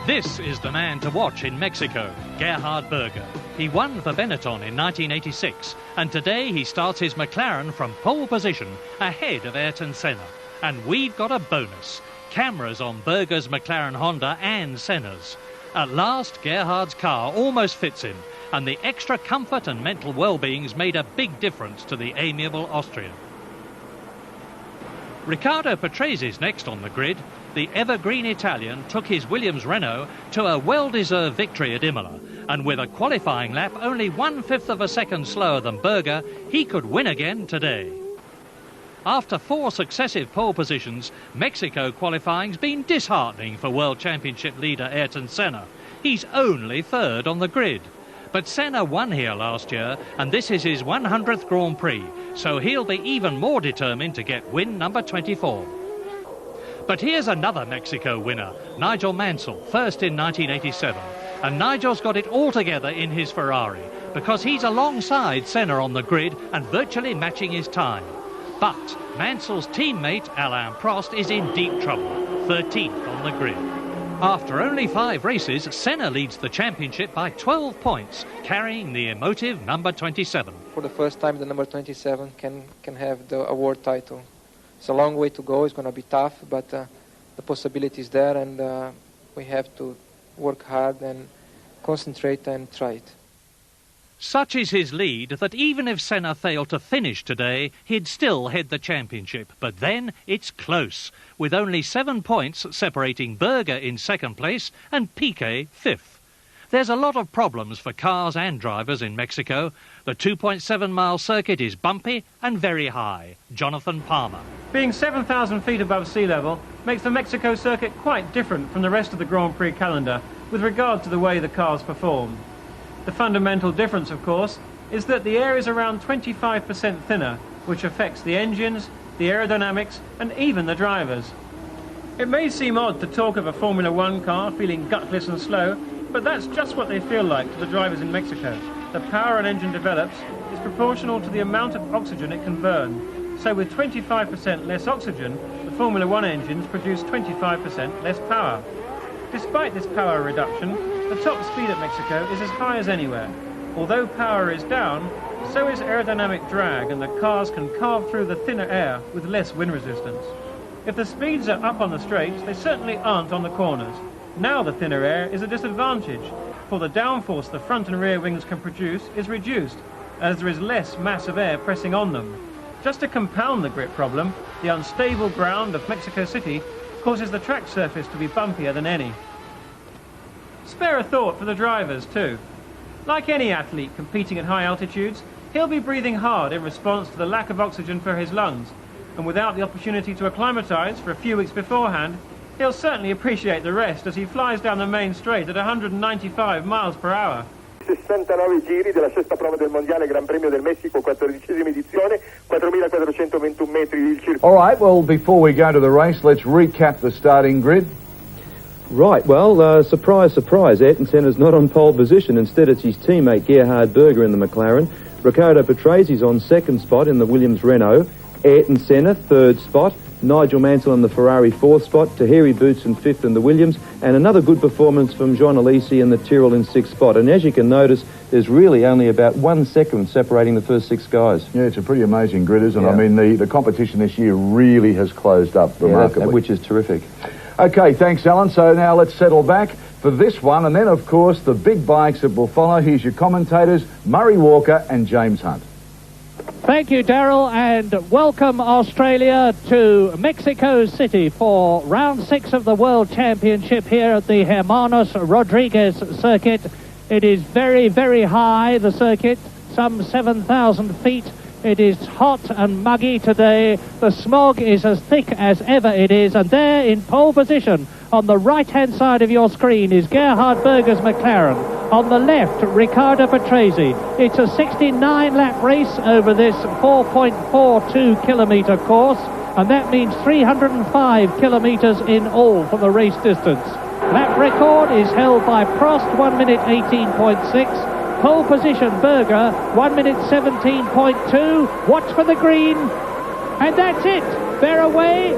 This is the man to watch in Mexico, Gerhard Berger. He won for Benetton in 1986, and today he starts his McLaren from pole position, ahead of Ayrton Senna. And we've got a bonus. Cameras on Berger's McLaren Honda and Senna's. At last, Gerhard's car almost fits him, and the extra comfort and mental well-being's made a big difference to the amiable Austrian. Riccardo Patrese next on the grid. The evergreen Italian took his Williams Renault to a well-deserved victory at Imola, and with a qualifying lap only 1/5 of a second slower than Berger, he could win again today. After 4 successive pole positions, Mexico qualifying's been disheartening for World Championship leader Ayrton Senna. He's only 3rd on the grid. But Senna won here last year, and this is his 100th Grand Prix, so he'll be even more determined to get win number 24. But here's another Mexico winner, Nigel Mansell, first in 1987. And Nigel's got it all together in his Ferrari, because he's alongside Senna on the grid and virtually matching his time. But Mansell's teammate, Alain Prost, is in deep trouble, 13th on the grid. After only 5 races, Senna leads the championship by 12 points, carrying the emotive number 27. For the first time, the number 27 can have the award title. It's a long way to go, it's going to be tough, but the possibility is there, and we have to work hard and concentrate and try it. Such is his lead that even if Senna failed to finish today, he'd still head the championship. But then it's close, with only 7 points separating Berger in 2nd place and Piquet 5th. There's a lot of problems for cars and drivers in Mexico. The 2.7-mile circuit is bumpy and very high. Jonathan Palmer. Being 7,000 feet above sea level makes the Mexico circuit quite different from the rest of the Grand Prix calendar with regard to the way the cars perform. The fundamental difference, of course, is that the air is around 25% thinner, which affects the engines, the aerodynamics, and even the drivers. It may seem odd to talk of a Formula One car feeling gutless and slow, but that's just what they feel like to the drivers in Mexico. The power an engine develops is proportional to the amount of oxygen it can burn. So with 25% less oxygen, the Formula One engines produce 25% less power. Despite this power reduction, the top speed at Mexico is as high as anywhere. Although power is down, so is aerodynamic drag, and the cars can carve through the thinner air with less wind resistance. If the speeds are up on the straights, they certainly aren't on the corners. Now the thinner air is a disadvantage, for the downforce the front and rear wings can produce is reduced, as there is less mass of air pressing on them. Just to compound the grip problem, the unstable ground of Mexico City causes the track surface to be bumpier than any. Spare a thought for the drivers too. Like any athlete competing at high altitudes, he'll be breathing hard in response to the lack of oxygen for his lungs, and without the opportunity to acclimatise for a few weeks beforehand, he'll certainly appreciate the rest as he flies down the main straight at 195 miles per hour. 69 giri della sesta prova del Mondiale Gran Premio del Messico, 14ª edizione, 4.421 metri il circuito. All right, well, before we go to the race, let's recap the starting grid. Right, well, surprise, surprise, Ayrton Senna's not on pole position. Instead, it's his teammate Gerhard Berger in the McLaren. Riccardo Patrese's on 2nd spot in the Williams Renault. Ayrton Senna, 3rd spot. Nigel Mansell in the Ferrari 4th spot. Tahiri Boots in 5th in the Williams. And another good performance from John Alesi in the Tyrrell in 6th spot. And as you can notice, there's really only about 1 second separating the first 6 guys. Yeah, it's a pretty amazing grid, isn't it? Yeah. I mean, the competition this year really has closed up remarkably. Which is terrific. Okay, thanks, Alan. So now let's settle back for this one. And then, of course, the big bikes that will follow. Here's your commentators, Murray Walker and James Hunt. Thank you, Darryl, and welcome Australia to Mexico City for round 6 of the World Championship here at the Hermanos Rodríguez circuit. It is very, very high, the circuit, some 7,000 feet. It is hot and muggy today. The smog is as thick as ever it is, and there in pole position on the right-hand side of your screen is Gerhard Berger's McLaren. On the left, Riccardo Patrese. It's a 69-lap race over this 4.42-kilometre course, and that means 305 kilometres in all for the race distance. Lap record is held by Prost, 1 minute 18.6. Pole position, Berger, 1 minute 17.2. Watch for the green. And that's it. They're away.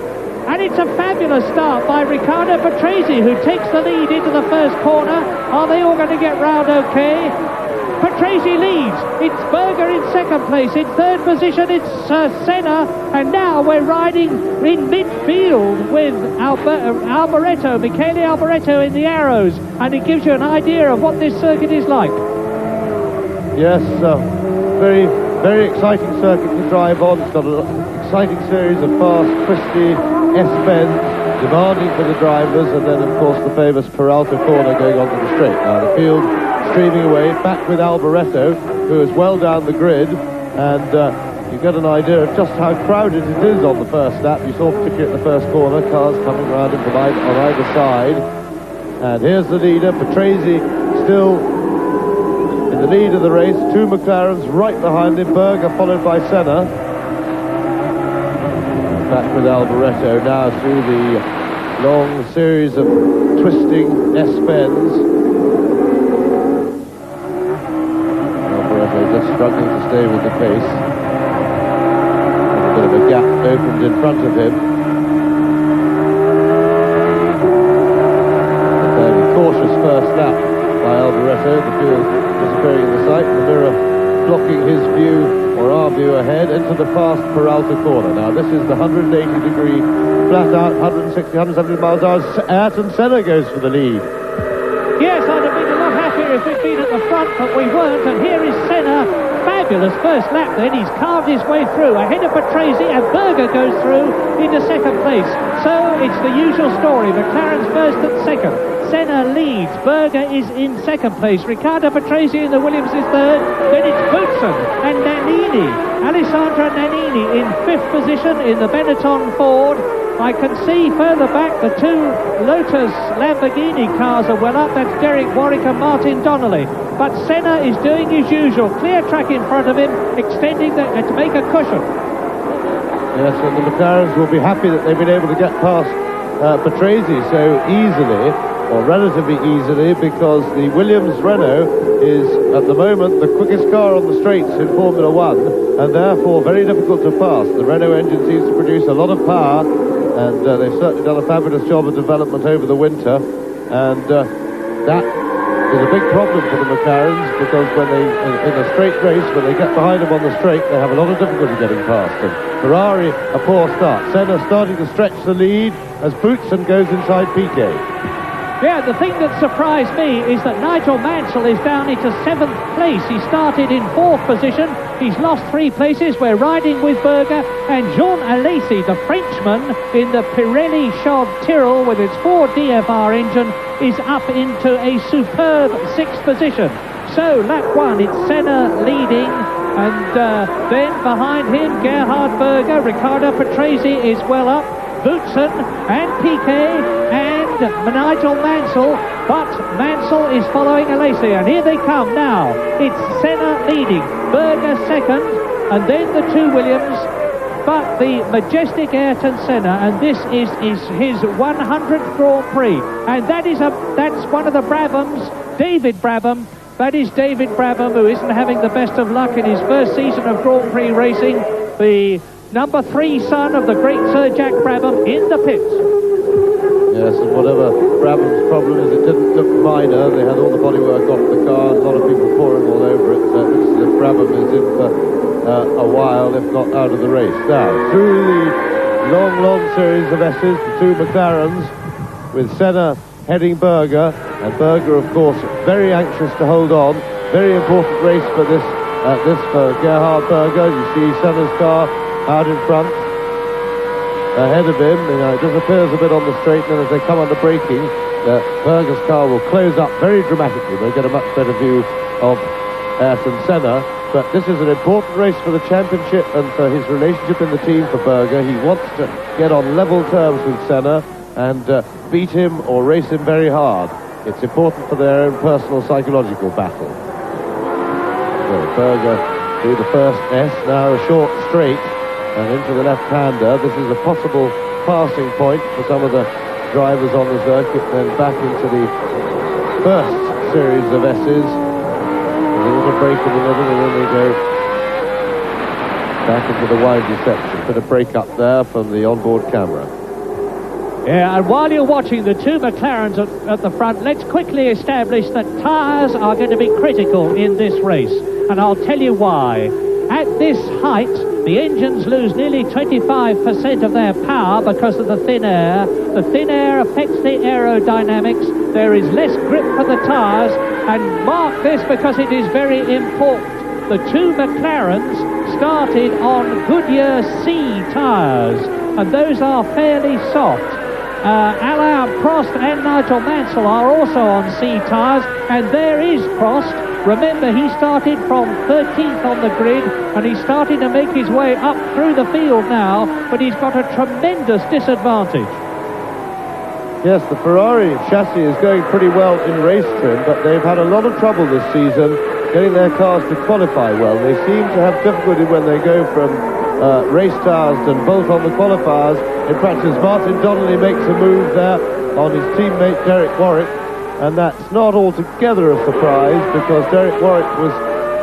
And it's a fabulous start by Riccardo Patrese, who takes the lead into the first corner. Are they all going to get round okay? Patrese leads. It's Berger in second place. In third position, it's Senna. And now we're riding in midfield with Alboreto, Michele Alboreto in the arrows. And it gives you an idea of what this circuit is like. Yes, very, very exciting circuit to drive on. It's got an exciting series of fast, twisty S-bends, demanding for the drivers, and then, of course, the famous Peralta corner going onto the straight. Now, the field streaming away, back with Alboreto, who is well down the grid, and you get an idea of just how crowded it is on the first lap. You saw particularly at the first corner, cars coming around him from on either side. And here's the leader, Patrese, still in the lead of the race. Two McLarens right behind him, Berger followed by Senna. Back with Alboreto now through the long series of twisting S-bends. Alboreto just struggling to stay with the pace. A bit of a gap opened in front of him. A fairly cautious first lap by Alboreto. The field disappearing in the sight. The mirror blocking his view, or our view ahead, into the fast Peralta corner. Now this is the 180-degree flat out, 160, 170 miles an hour. Ayrton Senna goes for the lead. Yes, I'd have been a lot happier if we'd been at the front, but we weren't. And here is Senna. Fabulous first lap then. He's carved his way through ahead of Patrese, and Berger goes through into second place. So it's the usual story. McLaren's first and second. Senna leads. Berger is in second place. Riccardo Patrese in the Williams is third. Then it's Boutsen and Nannini. Alessandro Nannini in fifth position in the Benetton Ford. I can see further back the two Lotus Lamborghini cars are well up. That's Derek Warwick and Martin Donnelly. But Senna is doing his usual. Clear track in front of him, extending to make a cushion. Yes, and the McLarens will be happy that they've been able to get past Patrese so easily, or relatively easily, because the Williams Renault is at the moment the quickest car on the straights in Formula One, and therefore very difficult to pass. The Renault engine seems to produce a lot of power, and they've certainly done a fabulous job of development over the winter, and that is a big problem for the McLarens, because when they, in a straight race, when they get behind them on the straight, they have a lot of difficulty getting past them. Ferrari, a poor start. Senna starting to stretch the lead as Boutsen goes inside Piquet. Yeah, the thing that surprised me is that Nigel Mansell is down into seventh place. He started in fourth position. He's lost 3 places. We're riding with Berger, and Jean Alesi, the Frenchman in the Pirelli Chaude Tyrrell with its 4 DFR engine, is up into a superb 6th position. So lap 1, it's Senna leading, and then behind him Gerhard Berger. Riccardo Patrese is well up, Boutsen and Piquet and Nigel Mansell, but Mansell is following Alesi, and here they come now. It's Senna leading, Berger second, and then the 2 Williams, but the majestic Ayrton Senna, and this is his 100th Grand Prix, and that's one of the Brabhams, David Brabham. That is David Brabham, who isn't having the best of luck in his first season of Grand Prix racing. The number 3 son of the great Sir Jack Brabham in the pits. Yes, and whatever Brabham's problem is, it didn't look minor. They had all the bodywork off the car, a lot of people pouring all over it. So it looks as if Brabham is in for a while, if not out of the race. Now, through the long series of S's, the 2 McLarens, with Senna heading Berger, and Berger, of course, very anxious to hold on. Very important race for this for Gerhard Berger. You see Senna's car out in front, ahead of him. It disappears a bit on the straight, and then as they come under braking, Berger's car will close up very dramatically. They'll get a much better view of Ayrton Senna. But this is an important race for the championship and for his relationship in the team for Berger. He wants to get on level terms with Senna and beat him or race him very hard. It's important for their own personal psychological battle. So Berger through the first S, now a short straight, and into the left-hander. This is a possible passing point for some of the drivers on the circuit, then back into the first series of S's. A little break in the middle, and then they go back into the wide section. Bit of break up there from the onboard camera. Yeah, and while you're watching the two McLarens at the front, let's quickly establish that tyres are going to be critical in this race. And I'll tell you why. At this height, the engines lose nearly 25% of their power because of the thin air. The thin air affects the aerodynamics. There is less grip for the tyres. And mark this because it is very important. The two McLarens started on Goodyear C tyres, and those are fairly soft. Alain Prost and Nigel Mansell are also on C tyres, and there is Prost. Remember, he started from 13th on the grid, and he's starting to make his way up through the field now, but he's got a tremendous disadvantage. Yes, the Ferrari chassis is going pretty well in race trim, but they've had a lot of trouble this season getting their cars to qualify well. They seem to have difficulty when they go from race tyres and bolt on the qualifiers. In practice, Martin Donnelly makes a move there on his teammate Derek Warwick, and that's not altogether a surprise because Derek Warwick was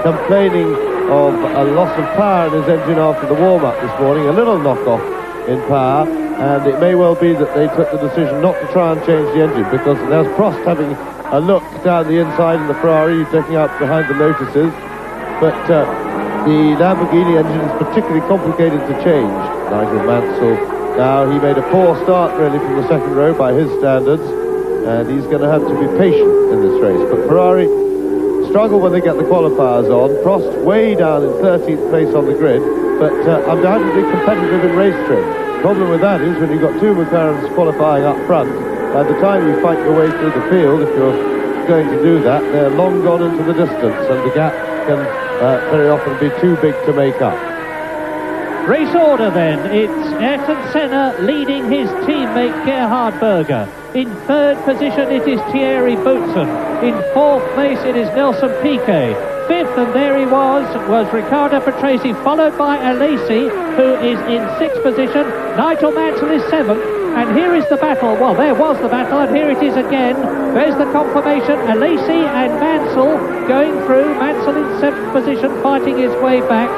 complaining of a loss of power in his engine after the warm-up this morning, a little knock-off in power, and it may well be that they took the decision not to try and change the engine because there's Prost having a look down the inside of the Ferrari, taking out behind the Lotuses, but the Lamborghini engine is particularly complicated to change. Nigel Mansell, now he made a poor start really from the second row by his standards, and he's going to have to be patient in this race. But Ferrari struggle when they get the qualifiers on. Prost way down in 13th place on the grid, but undoubtedly competitive in race trim. The problem with that is when you've got two McLarens qualifying up front, by the time you fight your way through the field, if you're going to do that, they're long gone into the distance, and the gap can very often be too big to make up. Race order then. It's Ayrton Senna leading his teammate Gerhard Berger. In third position it is Thierry Boutsen. In fourth place it is Nelson Piquet. Fifth, and there he was Riccardo Patrese, followed by Alesi, who is in sixth position. Nigel Mansell is seventh. And here is the battle. Well, there was the battle, and here it is again. There's the confirmation. Alesi and Mansell going through. Mansell in seventh position, fighting his way back.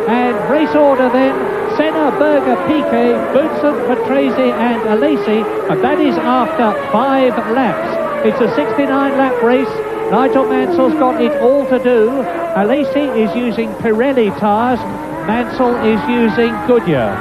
And race order then: Senna, Berger, Piquet, Boutsen, Patrese and Alesi. And that is after 5 laps. It's a 69-lap race. Nigel Mansell's got it all to do. Alesi is using Pirelli tyres. Mansell is using Goodyear.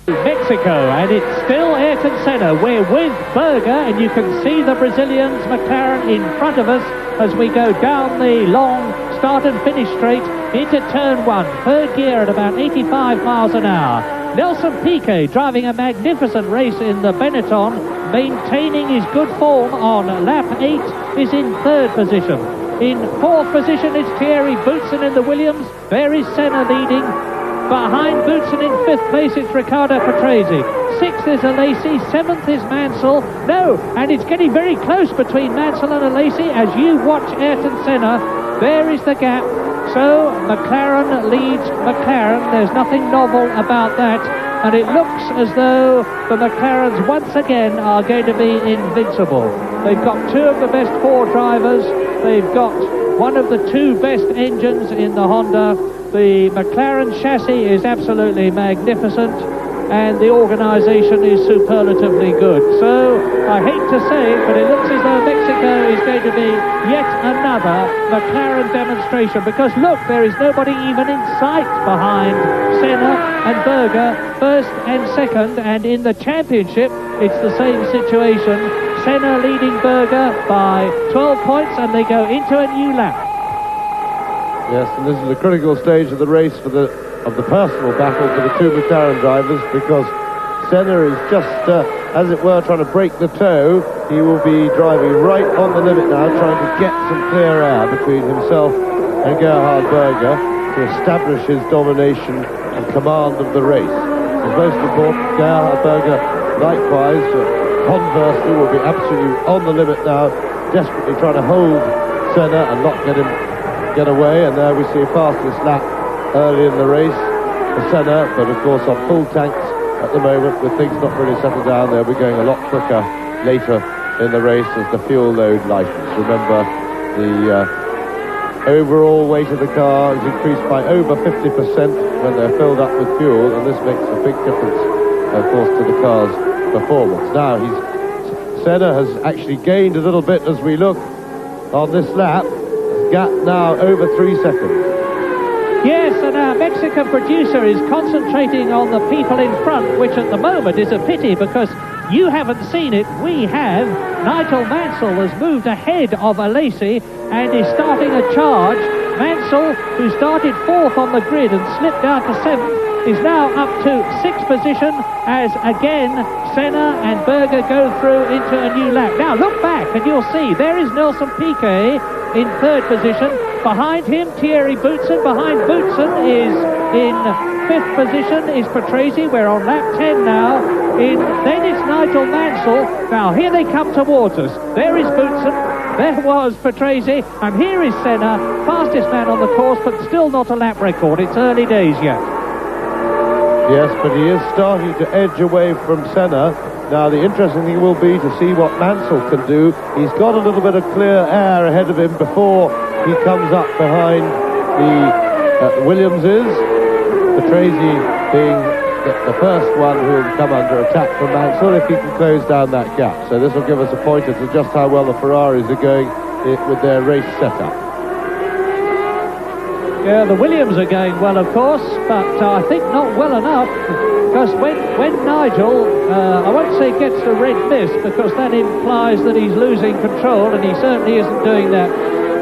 Mexico, and it's still Ayrton Senna. We're with Berger, and you can see the Brazilian's McLaren in front of us as we go down the long start and finish straight into turn 1, third gear at about 85 miles an hour. Nelson Piquet driving a magnificent race in the Benetton, maintaining his good form on lap 8, is in third position. In fourth position it's Thierry Boutsen in the Williams. There is Senna leading. Behind Boutsen in fifth place it's Riccardo Patrese. Sixth is Alesi, seventh is Mansell. No, and it's getting very close between Mansell and Alesi as you watch Ayrton Senna. There is the gap. So McLaren leads McLaren. There's nothing novel about that. And it looks as though the McLarens once again are going to be invincible. They've got 2 of the best 4 drivers. They've got one of the 2 best engines in the Honda. The McLaren chassis is absolutely magnificent, and the organisation is superlatively good. So I hate to say it, but it looks as though Mexico is going to be yet another McLaren demonstration, because look, there is nobody even in sight behind Senna and Berger, first and second, and in the championship it's the same situation. Senna leading Berger by 12 points, and they go into a new lap. Yes, and this is the critical stage of the race of the personal battle for the 2 McLaren drivers, because Senna is just, as it were, trying to break the toe. He will be driving right on the limit now, trying to get some clear air between himself and Gerhard Berger to establish his domination and command of the race. It's most important. Gerhard Berger, likewise, conversely, will be absolutely on the limit now, desperately trying to hold Senna and not get away. And there we see fastest lap early in the race for Senna, but of course on full tanks at the moment, with things not really settled down, they'll be going a lot quicker later in the race as the fuel load lightens. Remember, the overall weight of the car is increased by over 50% when they're filled up with fuel, and this makes a big difference, of course, to the car's performance. Now, Senna has actually gained a little bit as we look on this lap. Gap now over 3 seconds. Yes, and our Mexican producer is concentrating on the people in front, which at the moment is a pity because you haven't seen it, we have. Nigel Mansell has moved ahead of Alesi and is starting a charge. Mansell, who started 4th on the grid and slipped down to 7th, is now up to 6th position as again Senna and Berger go through into a new lap. Now look back and you'll see there is Nelson Piquet in 3rd position. Behind him, Thierry Boutsen. Behind Boutsen is in 5th position is Patrese. We're on lap 10 now. Then it's Nigel Mansell. Now here they come towards us. There is Boutsen. There was Patrese. And here is Senna, fastest man on the course, but still not a lap record. It's early days yet. Yes, but he is starting to edge away from Senna. Now, the interesting thing will be to see what Mansell can do. He's got a little bit of clear air ahead of him before he comes up behind the Williamses. Patrese being the first one who will come under attack from Mansell if he can close down that gap. So this will give us a pointer to just how well the Ferraris are going with their race setup. Yeah, the Williams are going well, of course, but I think not well enough, because when Nigel, I won't say gets the red mist, because that implies that he's losing control, and he certainly isn't doing that.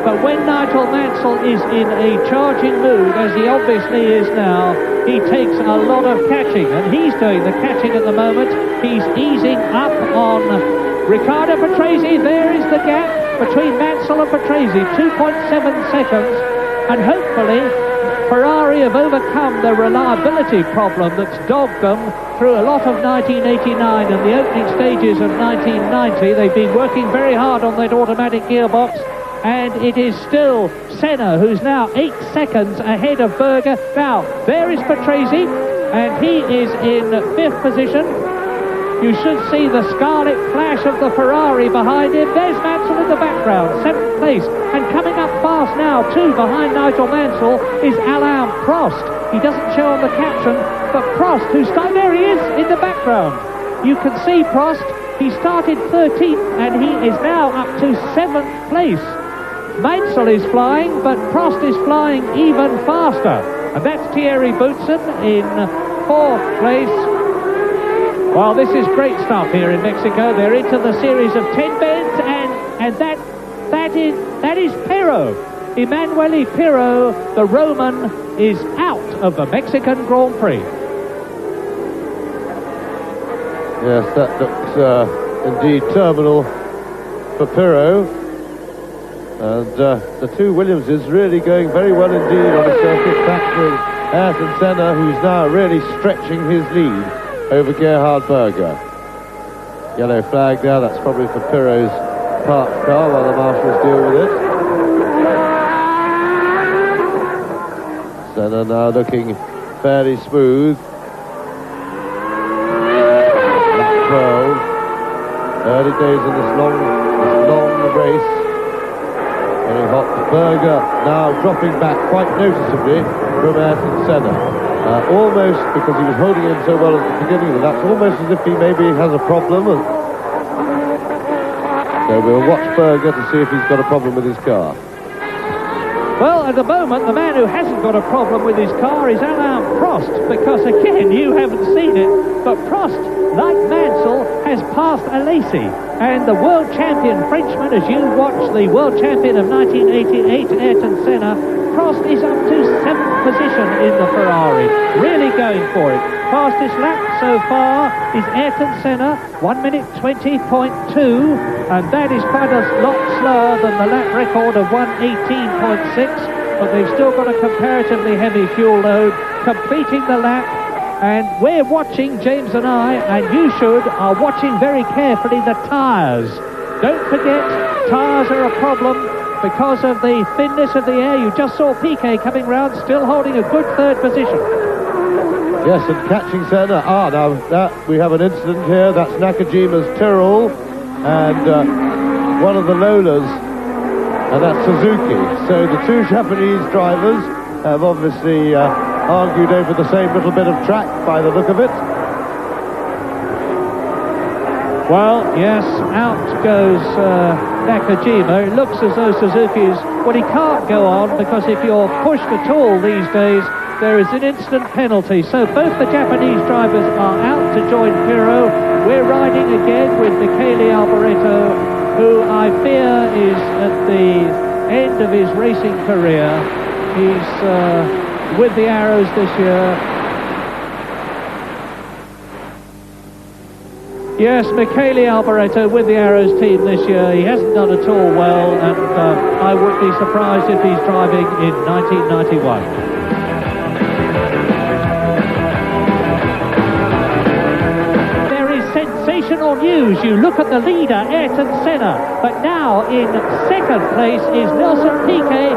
But when Nigel Mansell is in a charging mood, as he obviously is now, he takes a lot of catching, and he's doing the catching at the moment. He's easing up on Riccardo Patrese. There is the gap between Mansell and Patrese, 2.7 seconds. And hopefully Ferrari have overcome the reliability problem that's dogged them through a lot of 1989 and the opening stages of 1990. They've been working very hard on that automatic gearbox, and it is still Senna who's now 8 seconds ahead of Berger. Now, there is Patrese, and he is in 5th position. You should see the scarlet flash of the Ferrari behind him. There's Mansell in the background, 7th place. And coming up fast now, too, behind Nigel Mansell, is Alain Prost. He doesn't show on the caption, but Prost, there he is in the background. You can see Prost. He started 13th, and he is now up to 7th place. Mansell is flying, but Prost is flying even faster. And that's Thierry Boutsen in 4th place. Well, this is great stuff here in Mexico. They're into the series of 10 bends, and that is Pirro. Emanuele Pirro, the Roman, is out of the Mexican Grand Prix. Yes, that looks indeed terminal for Pirro. And the two Williamses really going very well indeed on the circuit, battling Ayrton Senna, who's now really stretching his lead over Gerhard Berger. Yellow flag there, that's probably for Pirro's parked car while the marshals deal with it. Senna now looking fairly smooth. Lap 12. Early days in this long race. Very hot. Berger now dropping back quite noticeably from Ayrton Senna. Almost because he was holding him so well at the beginning of the lap, almost as if he maybe has a problem. So we'll watch Berger to see if he's got a problem with his car. Well, at the moment, the man who hasn't got a problem with his car is Alain Prost, because again, you haven't seen it, but Prost, like Mansell, has passed Alesi. And the world champion Frenchman, as you watch the world champion of 1988, Ayrton Senna, Prost is up to 7th position in the Ferrari, really going for it. Fastest lap so far is Ayrton Senna, 1 minute 20.2, and that is quite a lot slower than the lap record of 1:18.6, but they've still got a comparatively heavy fuel load, completing the lap. And we're watching, James and I, and you are watching very carefully the tyres. Don't forget, tyres are a problem because of the thinness of the air. You just saw Piquet coming round, still holding a good 3rd position. Yes, and catching Senna. Now we have an incident here. That's Nakajima's Tyrrell, and one of the Lolas and that's Suzuki. So the two Japanese drivers have obviously argued over the same little bit of track by the look of it. Well, yes, out goes Nakajima. It looks as though Suzuki's... Well, he can't go on, because if you're pushed at all these days, there is an instant penalty. So both the Japanese drivers are out to join Pirro. We're riding again with Michele Alboreto, who I fear is at the end of his racing career. He's with the Arrows this year. Yes, Michele Alboreto with the Arrows team this year. He hasn't done at all well, and I would be surprised if he's driving in 1991. There is sensational news. You look at the leader, Ayrton Senna, but now in second place is Nelson Piquet.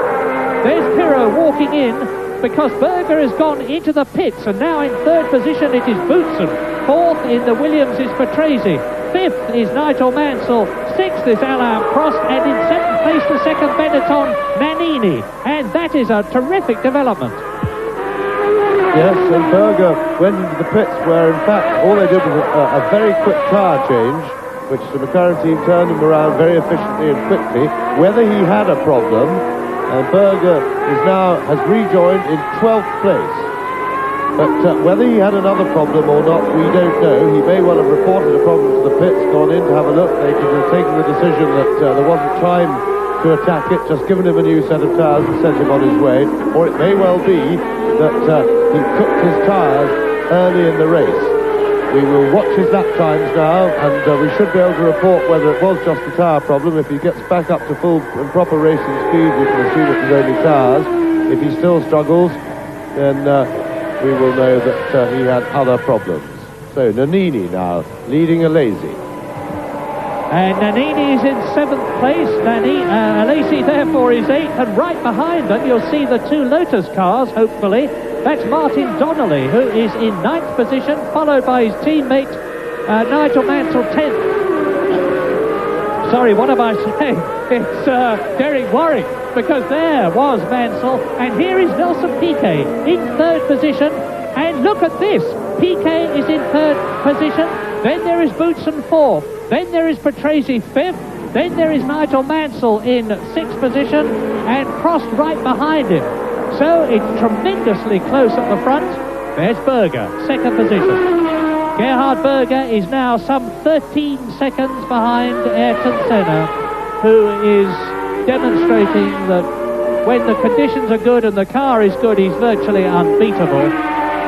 There's Pirro walking in, because Berger has gone into the pits, and now in third position it is Boutsen. Fourth in the Williams is Patrese. Fifth is Nigel Mansell. Sixth is Alain Prost. And in seventh place the second Benetton, Nannini. And that is a terrific development. Yes, and Berger went into the pits where, in fact, all they did was a very quick tyre change, which the McLaren team turned him around very efficiently and quickly. Whether he had a problem, Berger has rejoined in 12th place. But whether he had another problem or not, we don't know. He may well have reported a problem to the pits, gone in to have a look. They could have taken the decision that there wasn't time to attack it, just given him a new set of tyres and sent him on his way. Or it may well be that he cooked his tyres early in the race. We will watch his lap times now, and we should be able to report whether it was just a tyre problem. If he gets back up to full and proper racing speed, we can assume it was only tyres. If he still struggles, then we will know that he had other problems. So Nannini now leading Alesi. And Nannini is in seventh place. Alesi therefore is eighth, and right behind them you'll see the two Lotus cars, hopefully. That's Martin Donnelly, who is in ninth position, followed by his teammate Nigel Mansell 10th. Sorry, what am I saying? It's Derek Warwick, because there was Mansell, and here is Nelson Piquet in third position. And look at this, Piquet is in third position, then there is Boutsen fourth, then there is Patrese fifth, then there is Nigel Mansell in sixth position, and Prost right behind him. So it's tremendously close at the front. There's Berger, second position. Gerhard Berger is now some 13 seconds behind Ayrton Senna, who is demonstrating that when the conditions are good and the car is good, he's virtually unbeatable,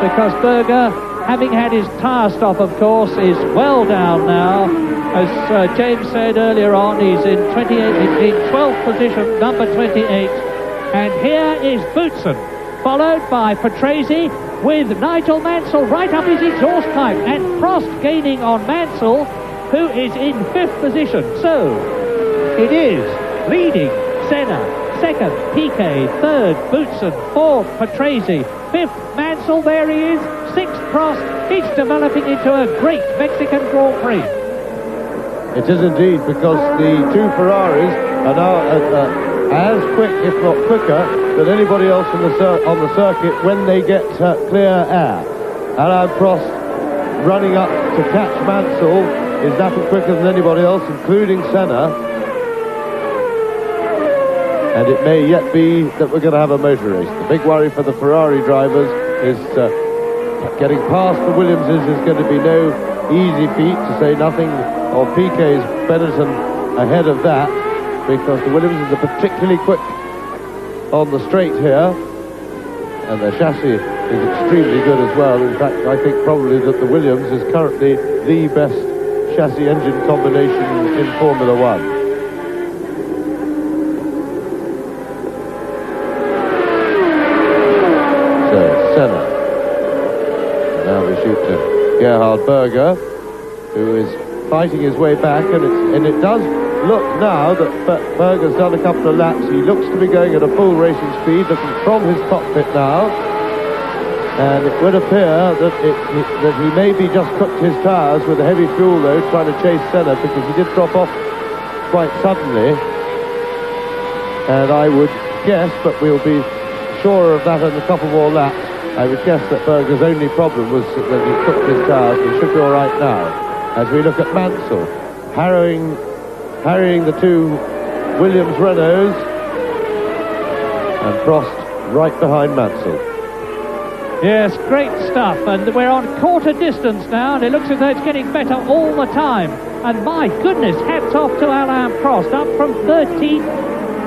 because Berger, having had his tyre stop, of course, is well down now. As James said earlier on, he's in 12th position, number 28. And here is Boutsen, followed by Patrese, with Nigel Mansell right up his exhaust pipe, and Prost gaining on Mansell, who is in fifth position. So it is leading Senna, second Piquet, third Boutsen, fourth Patrese, fifth Mansell, there he is, sixth Prost. It's developing into a great Mexican Grand Prix. It is indeed, because the two Ferraris are now as quick, if not quicker, than anybody else on the circuit when they get clear air. Alain Prost running up to catch Mansell is nothing quicker than anybody else, including Senna. And it may yet be that we're going to have a motor race. The big worry for the Ferrari drivers is getting past the Williamses is going to be no easy feat, to say nothing of Piquet's Benetton ahead of that, because the Williamses are particularly quick on the straight here, and their chassis is extremely good as well. In fact, I think probably that the Williams is currently the best chassis engine combination in Formula One. So Senna, and now we shoot to Gerhard Berger, who is fighting his way back, and it does look now that Berger's done a couple of laps. He looks to be going at a full racing speed, looking from his cockpit now, and it would appear that he maybe just cooked his tyres with a heavy fuel load trying to chase Senna, because he did drop off quite suddenly. And I would guess, but we'll be sure of that in a couple more laps, I would guess that Berger's only problem was that he took his tires. He should be all right now. As we look at Mansell, harrying the two Williams Renaults, and Prost right behind Mansell. Yes, great stuff, and we're on quarter distance now, and it looks as though it's getting better all the time. And my goodness, hats off to Alain Prost, up from 13th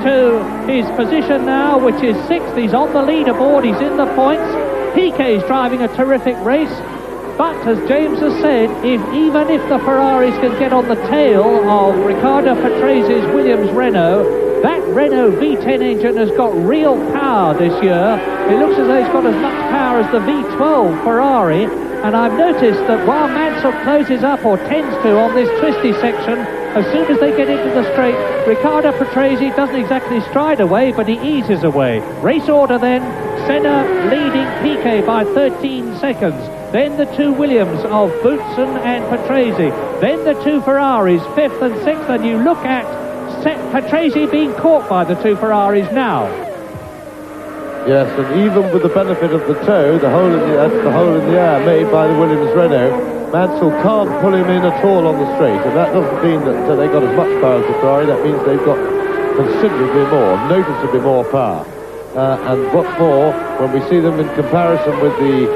to his position now, which is 6th. He's on the leaderboard, he's in the points. Piquet's driving a terrific race, but as James has said, even if the Ferraris can get on the tail of Riccardo Patrese's Williams Renault, that Renault V10 engine has got real power this year. It looks as though it's got as much power as the V12 Ferrari, and I've noticed that while Mansell closes up, or tends to, on this twisty section, as soon as they get into the straight, Riccardo Patrese doesn't exactly stride away, but he eases away. Race order then, Senna leading Piquet by 13 seconds. Then the two Williams of Boutsen and Patrese. Then the two Ferraris, 5th and 6th, and you look at Patrese being caught by the two Ferraris now. Yes, and even with the benefit of the toe, the hole in the air made by the Williams Renault, Mansell can't pull him in at all on the straight, and that doesn't mean that they got as much power as the Ferrari. That means they've got considerably more, noticeably more power. And what's more, when we see them in comparison with the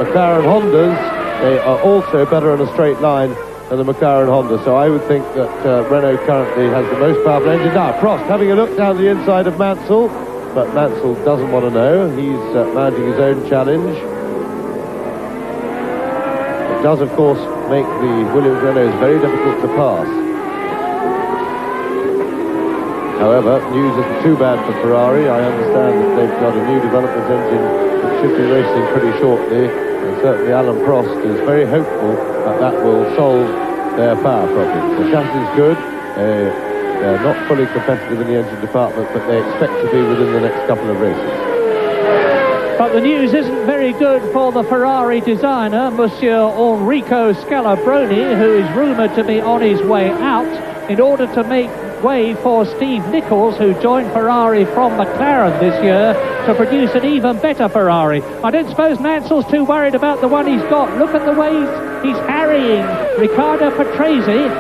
McLaren Hondas, they are also better in a straight line than the McLaren Honda. So I would think that Renault currently has the most powerful engine. Now, Prost having a look down the inside of Mansell, but Mansell doesn't want to know. He's mounting his own challenge. It does, of course, make the Williams Renaults very difficult to pass. However, news isn't too bad for Ferrari. I understand that they've got a new development engine that should be racing pretty shortly, and certainly Alain Prost is very hopeful that that will solve their power problems. The chassis is good. They're not fully competitive in the engine department, but they expect to be within the next couple of races. But the news isn't very good for the Ferrari designer, Monsieur Enrico Scalabroni, who is rumoured to be on his way out in order to make way for Steve Nichols, who joined Ferrari from McLaren this year to produce an even better Ferrari. I don't suppose Mansell's too worried about the one he's got. Look at the way he's harrying Riccardo Patrese,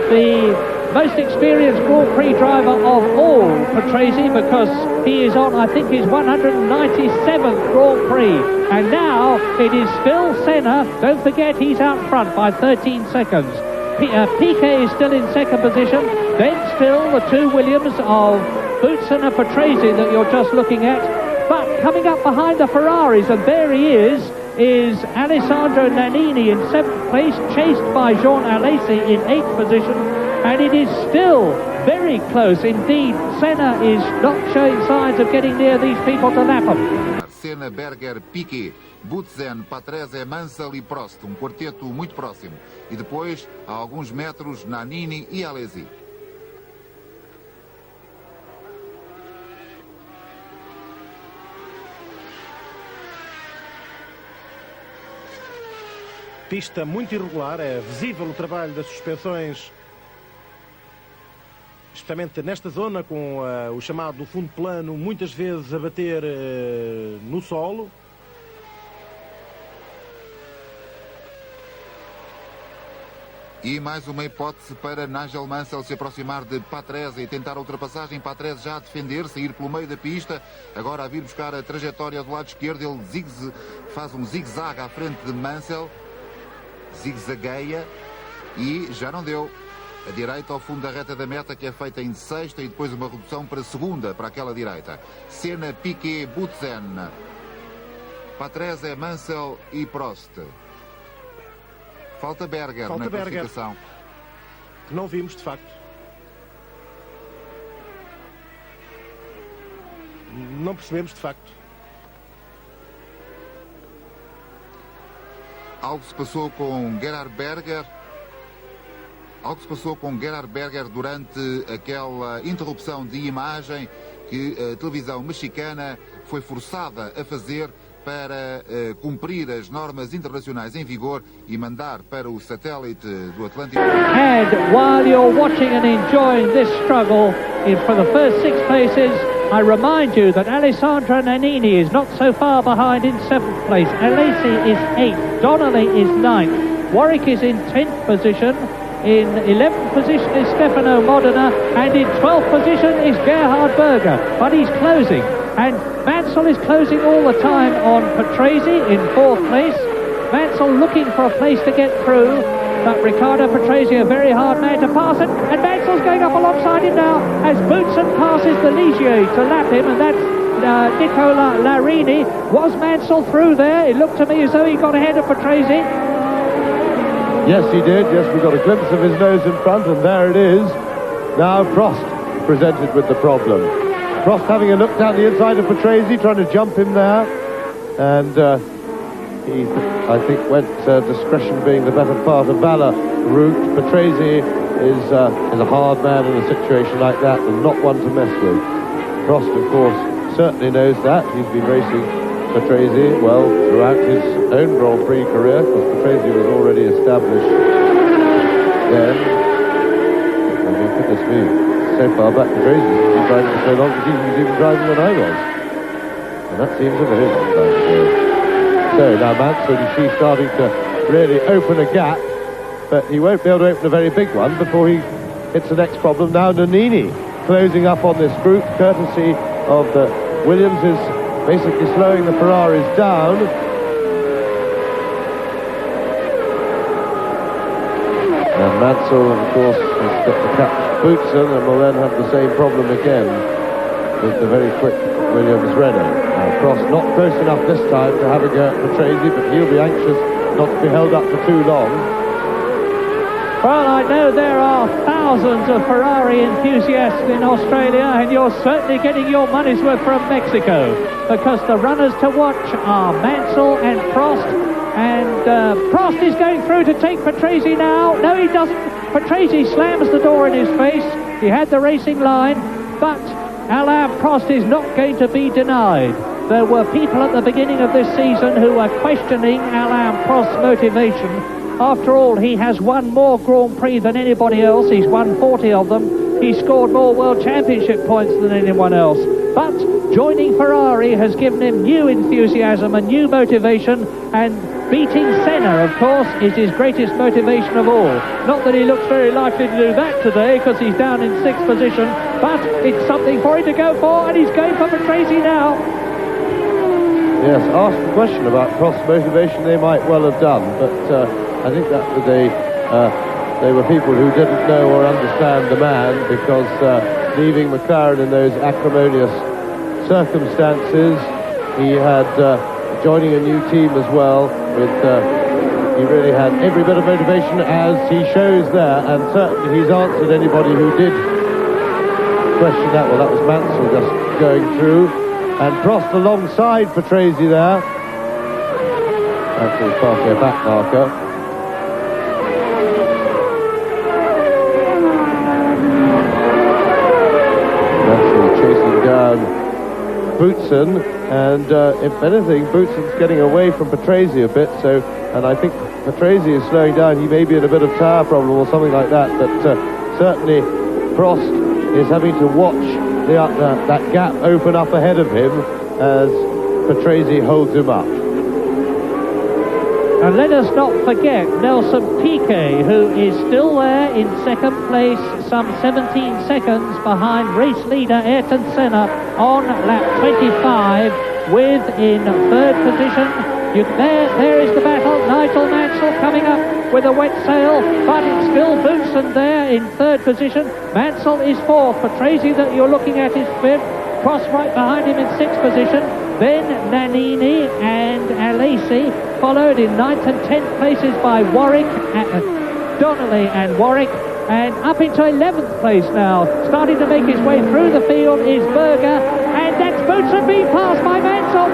the most experienced Grand Prix driver of all, Patrese, because he is on, I think, his 197th Grand Prix. And now it is still Senna. Don't forget, he's out front by 13 seconds. Piquet is still in second position. Then still the two Williams of Boutsen and Patrese that you're just looking at. But coming up behind the Ferraris, and there he is Alessandro Nannini in 7th place, chased by Jean Alesi in 8th position. And it is still very close indeed. Senna is not showing signs of getting near these people to lap them. Senna, Berger, Piquet, Boutsen, Patrese, Mansell e Prost, quarteto muito próximo. E depois, a alguns metros, Nannini e Alesi. Pista muito irregular, é visível o trabalho das suspensões, especialmente nesta zona, com o chamado fundo plano, muitas vezes a bater no solo. E mais uma hipótese para Nigel Mansell se aproximar de Patrese e tentar a ultrapassagem. Patrese já a defender, sair pelo meio da pista, agora a vir buscar a trajetória do lado esquerdo. Ele faz um zigue-zague à frente de Mansell, zigue-zagueia, e já não deu. A direita ao fundo da reta da meta, que é feita em sexta, e depois uma redução para segunda, para aquela direita. Senna, Piquet, Boutsen, Patrese, Mansell e Prost. Falta Berger na classificação. Que não vimos, de facto. Não percebemos, de facto. Algo se passou com Gerhard Berger. Algo se passou com Gerhard Berger durante aquela interrupção de imagem que a televisão mexicana foi forçada a fazer para cumprir as normas internacionais em vigor e mandar para o satélite do Atlântico. And while you're watching and enjoying this struggle for the first 6 places, I remind you that Alessandro Nannini is not so far behind in 7th place. Alesi is 8th. Donnelly is 9th. Warwick is in 10th position. In 11th position is Stefano Modena. And in 12th position is Gerhard Berger. But he's closing. And Mansell is closing all the time on Patrese in 4th place. Mansell looking for a place to get through. But Riccardo Patrese, a very hard man to pass, and Mansell's going up alongside him now as Boutsen passes the Ligier to lap him, and that's Nicola Larini. Was Mansell through there? It looked to me as though he got ahead of Patrese. Yes, he did. Yes, we got a glimpse of his nose in front, and there it is. Now Prost presented with the problem. Prost having a look down the inside of Patrese, trying to jump him there, and he, I think, went discretion being the better part of valour route. Patrese is a hard man in a situation like that and not one to mess with. Prost, of course, certainly knows that. He's been racing Patrese well throughout his own Grand Prix career, because Patrese was already established then. I mean, goodness me, so far back Patrese has been driving for so long that he was even driving when I was. And that seems a very long time ago. So now Mansell, you see, starting to really open a gap, but he won't be able to open a very big one before he hits the next problem. Now Nannini closing up on this group, courtesy of the Williams, is basically slowing the Ferraris down. And Mansell, of course, has got to catch Boutsen, and will then have the same problem again with the very quick Williams Renault. Prost not close enough this time to have a go at Patrese, but he'll be anxious not to be held up for too long. Well, I know there are thousands of Ferrari enthusiasts in Australia, and you're certainly getting your money's worth from Mexico, because the runners to watch are Mansell and Prost, and Prost is going through to take Patrese now. No, he doesn't. Patrese slams the door in his face. He had the racing line, but Alain Prost is not going to be denied. There were people at the beginning of this season who were questioning Alain Prost's motivation. After all, he has won more Grand Prix than anybody else. He's won 40 of them. He scored more World Championship points than anyone else. But joining Ferrari has given him new enthusiasm and new motivation, and beating Senna, of course, is his greatest motivation of all. Not that he looks very likely to do that today, because he's down in 6th position, but it's something for him to go for, and he's going for Patrese now. Yes, asked the question about Prost's motivation, they might well have done, but I think that they were people who didn't know or understand the man, because leaving McLaren in those acrimonious circumstances, he had joining a new team as well, with he really had every bit of motivation, as he shows there, and certainly he's answered anybody who did question that. Well, that was Mansell just going through, and Prost alongside Patrese there. Mansell's passing a back marker. Mansell chasing down Boutsen, and if anything, Boutsen's getting away from Patrese a bit, so, and I think Patrese is slowing down. He may be in a bit of tyre problem or something like that, but certainly Prost is having to watch that gap open up ahead of him as Patrese holds him up. And let us not forget Nelson Piquet, who is still there in 2nd place, some 17 seconds behind race leader Ayrton Senna on lap 25, with in 3rd position. There is the battle. Nigel Mansell coming up with a wet sail, but it's still Boutsen there in 3rd position. Mansell is 4th. Patrese that you're looking at is 5th. Prost right behind him in 6th position. Then Nannini and Alesi, followed in 9th and 10th places by Warwick, Donnelly and Warwick. And up into 11th place now, starting to make his way through the field, is Berger, and that's Boutsen being passed by Mansell.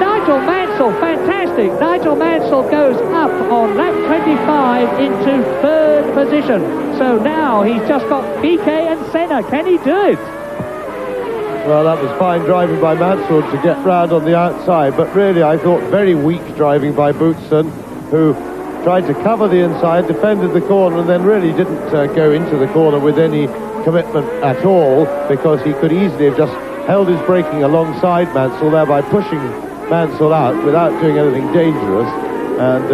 Nigel Mansell, fantastic. Nigel Mansell goes up on lap 25 into 3rd position. So now he's just got Piquet and Senna. Can he do it? Well, that was fine driving by Mansell to get round on the outside, but really I thought very weak driving by Boutsen, who tried to cover the inside, defended the corner, and then really didn't go into the corner with any commitment at all, because he could easily have just held his braking alongside Mansell, thereby pushing Mansell out without doing anything dangerous. And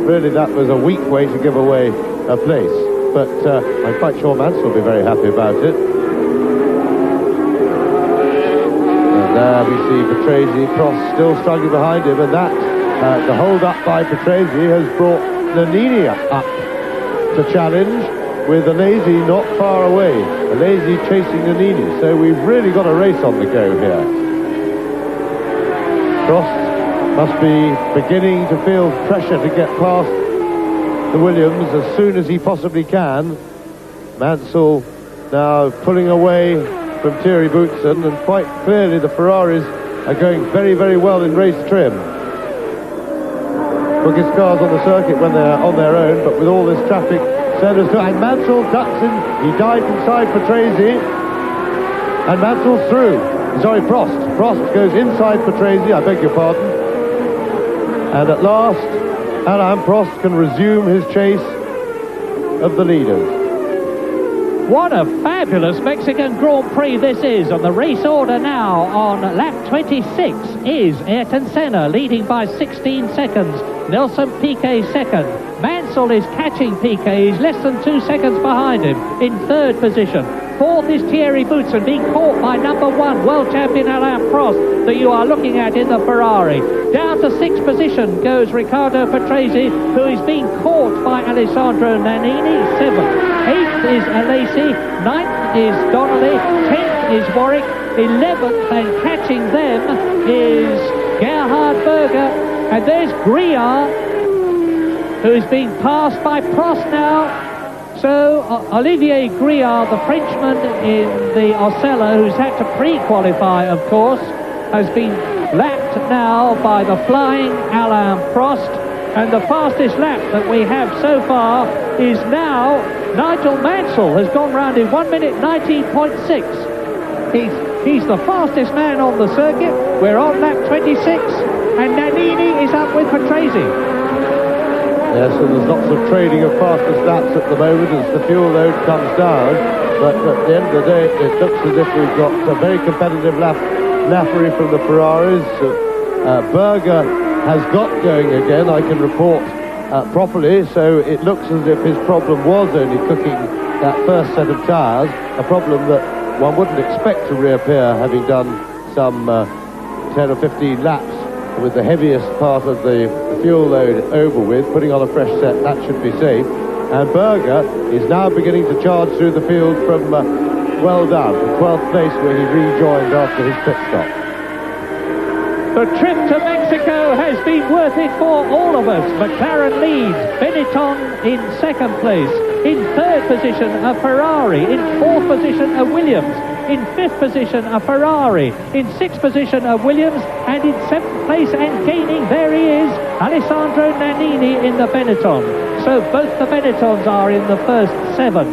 really that was a weak way to give away a place. But I'm quite sure Mansell will be very happy about it. And there we see Patrese, Prost still struggling behind him, and that the hold up by Patrese has brought Nannini up to challenge, with Alesi not far away. Alesi chasing Nannini, so we've really got a race on the go here. Prost must be beginning to feel pressure to get past the Williams as soon as he possibly can. Mansell now pulling away from Thierry Boutsen, and quite clearly the Ferraris are going very, very well in race trim. Quickest cars on the circuit when they're on their own, but with all this traffic, and Mansell ducks in. He dived inside Patrese, and Mansell's through. Sorry, Prost. Prost goes inside Patrese, I beg your pardon. And at last, Alain Prost can resume his chase of the leaders. What a fabulous Mexican Grand Prix this is. On the race order now on lap 26 is Ayrton Senna leading by 16 seconds. Nelson Piquet second. Mansell is catching Piquet. He's less than 2 seconds behind him in third position. Fourth is Thierry Boutsen, being caught by number 1, world champion Alain Prost, that you are looking at in the Ferrari. Down to 6th position goes Riccardo Patrese, who is being caught by Alessandro Nannini. 7th. 8th is Alesi. 9th is Donnelly. 10th is Warwick. 11th, and catching them, is Gerhard Berger. And there's Griard, who is being passed by Prost now. So Olivier Griard, the Frenchman in the Osella, who's had to pre-qualify, of course, has been lapped now by the flying Alain Prost. And the fastest lap that we have so far is now Nigel Mansell, has gone round in 1 minute 19.6. He's the fastest man on the circuit. We're on lap 26, and Nannini is up with Patrese. Yes, and there's lots of trading of fastest laps at the moment as the fuel load comes down. But at the end of the day, it looks as if we've got a very competitive lappery from the Ferraris. Berger has got going again, I can report properly, so it looks as if his problem was only cooking that first set of tyres, a problem that one wouldn't expect to reappear, having done some 10 or 15 laps with the heaviest part of the fuel load over with. Putting on a fresh set, that should be safe. And Berger is now beginning to charge through the field from well down, from 12th place, where he rejoined after his pit stop. The trip to Mexico has been worth it for all of us. McLaren leads, Benetton in 2nd place. In 3rd position, a Ferrari. In 4th position, a Williams. In 5th position, a Ferrari. In 6th position, a Williams. And in 7th place, and gaining, there he is, Alessandro Nannini in the Benetton. So both the Benettons are in the first 7.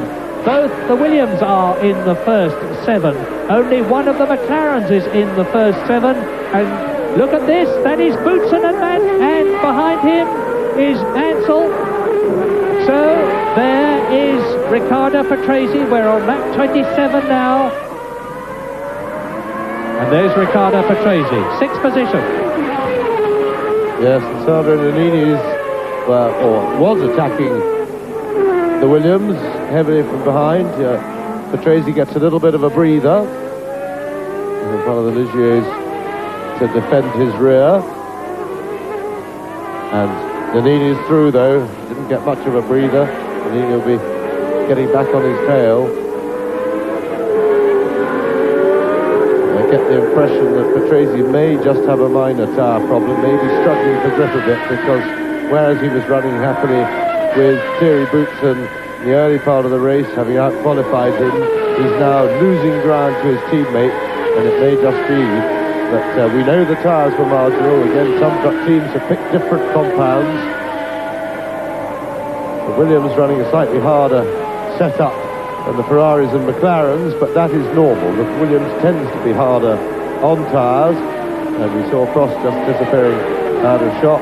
Both the Williams are in the first 7. Only one of the McLarens is in the first 7. And look at this, that is Boutsen and behind him is Mansell. So there is Riccardo Patrese. We're on lap 27 now. And there's Riccardo Patrese, 6th position. Yes, Sandro Nannini was attacking the Williams heavily from behind. Patrese gets a little bit of a breather. And one of the Ligiers to defend his rear. And Nannini's through, though. Didn't get much of a breather. Nannini will be getting back on his tail. I get the impression that Patrese may just have a minor tyre problem, maybe struggling for grip a bit, because whereas he was running happily with Thierry Boutsen in the early part of the race, having out-qualified him, he's now losing ground to his teammate, and it may just be that we know the tyres were marginal. Again, some teams have picked different compounds. The Williams running a slightly harder setup than the Ferraris and McLarens, but that is normal. The Williams tends to be harder on tyres, and we saw Prost just disappearing out of shot.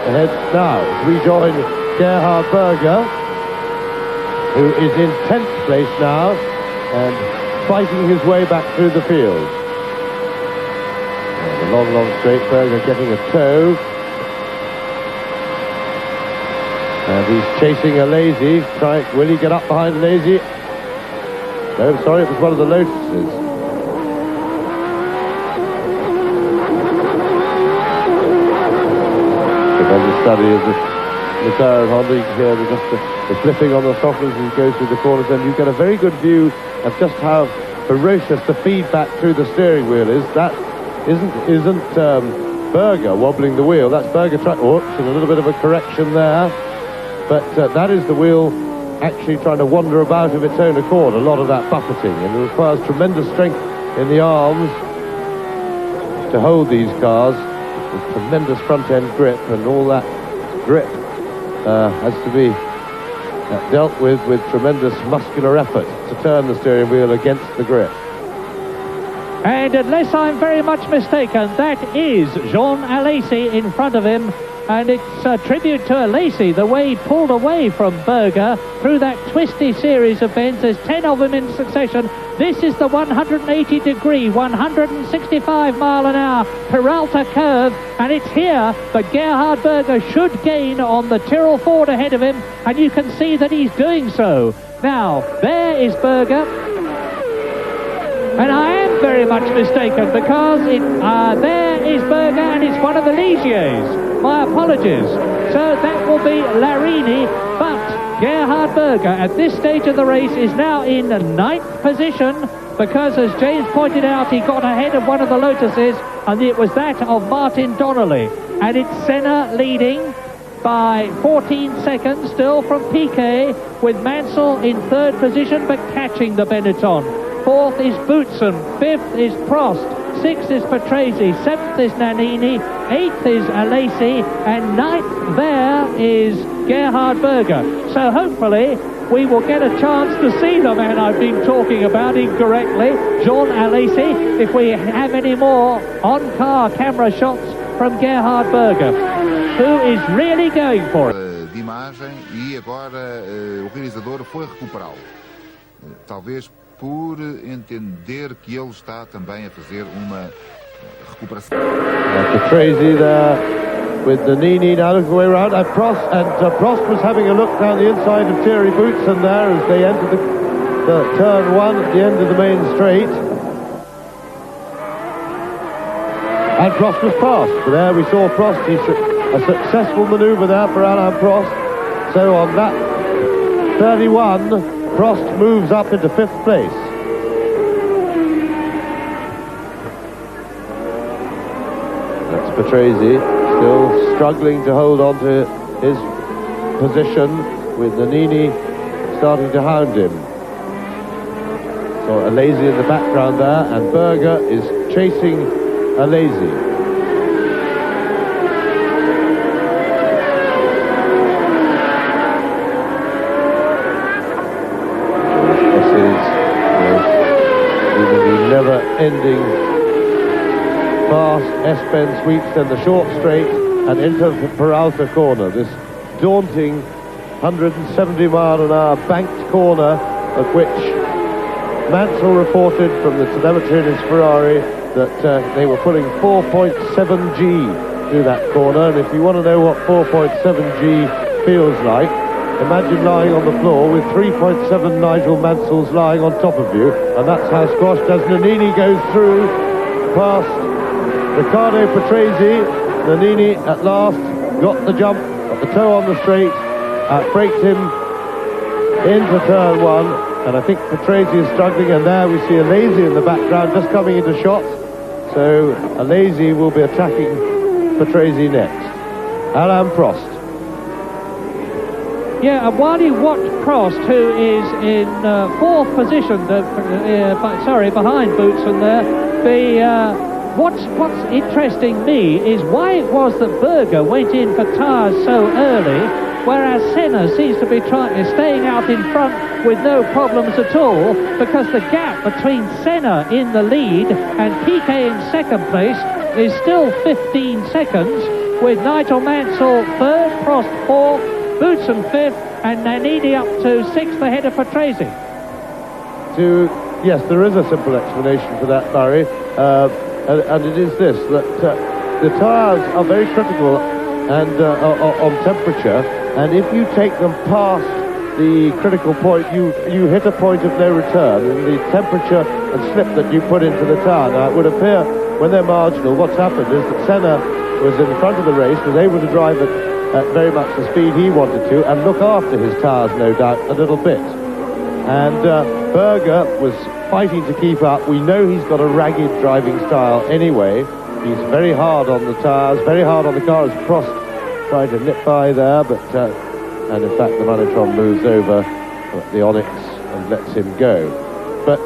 Ahead now, we join Gerhard Berger, who is in 10th place now and fighting his way back through the field. And the long straight, Berger getting a tow. And he's chasing a Lazy. Will he get up behind Lazy? No, sorry, it was one of the Lotuses. Tremendous study of the McLaren Honda. You can hear the flipping on the throttles as he goes through the corners, and you get a very good view of just how ferocious the feedback through the steering wheel is. That isn't Berger wobbling the wheel. That's Berger trying. Oops, and a little bit of a correction there. But that is the wheel actually trying to wander about of its own accord, a lot of that buffeting, and it requires tremendous strength in the arms to hold these cars with tremendous front-end grip, and all that grip has to be dealt with tremendous muscular effort to turn the steering wheel against the grip. And unless I'm very much mistaken, that is Jean Alesi in front of him. And it's a tribute to Alesi, the way he pulled away from Berger through that twisty series of bends. There's 10 of them in succession. This is the 180-degree, 165-mile-an-hour Peralta curve, and it's here that Gerhard Berger should gain on the Tyrrell Ford ahead of him, and you can see that he's doing so. Now, there is Berger. And I am very much mistaken, because there is Berger, and it's one of the Ligiers. My apologies. So that will be Larini, but Gerhard Berger at this stage of the race is now in 9th position, because as James pointed out, he got ahead of one of the Lotuses, and it was that of Martin Donnelly. And it's Senna leading by 14 seconds still from Piquet, with Mansell in 3rd position but catching the Benetton. 4th is Boutsen, 5th is Prost, 6th is Patrese, 7th is Nannini, 8th is Alesi, and 9th there is Gerhard Berger. So hopefully we will get a chance to see the man I've been talking about incorrectly, Jean Alesi, if we have any more on-car camera shots from Gerhard Berger, who is really going for it. De imagem, e agora o realizador foi recuperá-lo. Talvez por entender que ele está também a fazer uma recuperação. Patrese there with Nannini now looking the way around, and Prost was having a look down the inside of Thierry Boutsen there as they entered the turn 1 at the end of the main straight. And Prost was past, but there we saw Prost. A successful manoeuvre there for Alain Prost. So on that 31, Prost moves up into 5th place. That's Patrese, still struggling to hold on to his position, with Nannini starting to hound him. So Alesi in the background there, and Berger is chasing Alesi. Never-ending fast S-bend sweeps, then the short straight and into the Peralta corner, this daunting 170-mile-an-hour banked corner, of which Mansell reported from the telemetry in his Ferrari that they were pulling 4.7 G through that corner. And if you want to know what 4.7 G feels like, imagine lying on the floor with 3.7 Nigel Mansells lying on top of you, and that's how squashed as Nannini goes through past Riccardo Patrese. Nannini at last got the jump, got the toe on the straight, braked him into turn 1, and I think Patrese is struggling, and there we see Alesi in the background just coming into shot. So Alesi will be attacking Patrese next. Alain Prost. Yeah, and while you watch Prost, who is in 4th position, behind Boutsen there, what's interesting me is why it was that Berger went in for tyres so early, whereas Senna seems to be staying out in front with no problems at all, because the gap between Senna in the lead and Piquet in second place is still 15 seconds, with Nigel Mansell third, Prost fourth, Boutsen fifth, and Nannini up to sixth ahead of Patrese. Yes, there is a simple explanation for that, Barry, and it is this, that the tyres are very critical and on temperature, and if you take them past the critical point, you hit a point of no return in the temperature and slip that you put into the tyre. Now, it would appear when they're marginal, what's happened is that Senna was in front of the race, was able to drive it at very much the speed he wanted to, and look after his tyres, no doubt, a little bit. And Berger was fighting to keep up. We know he's got a ragged driving style anyway. He's very hard on the tyres, very hard on the car, as Prost tried to nip by there, but and in fact the Manitron moves over the Onyx and lets him go. But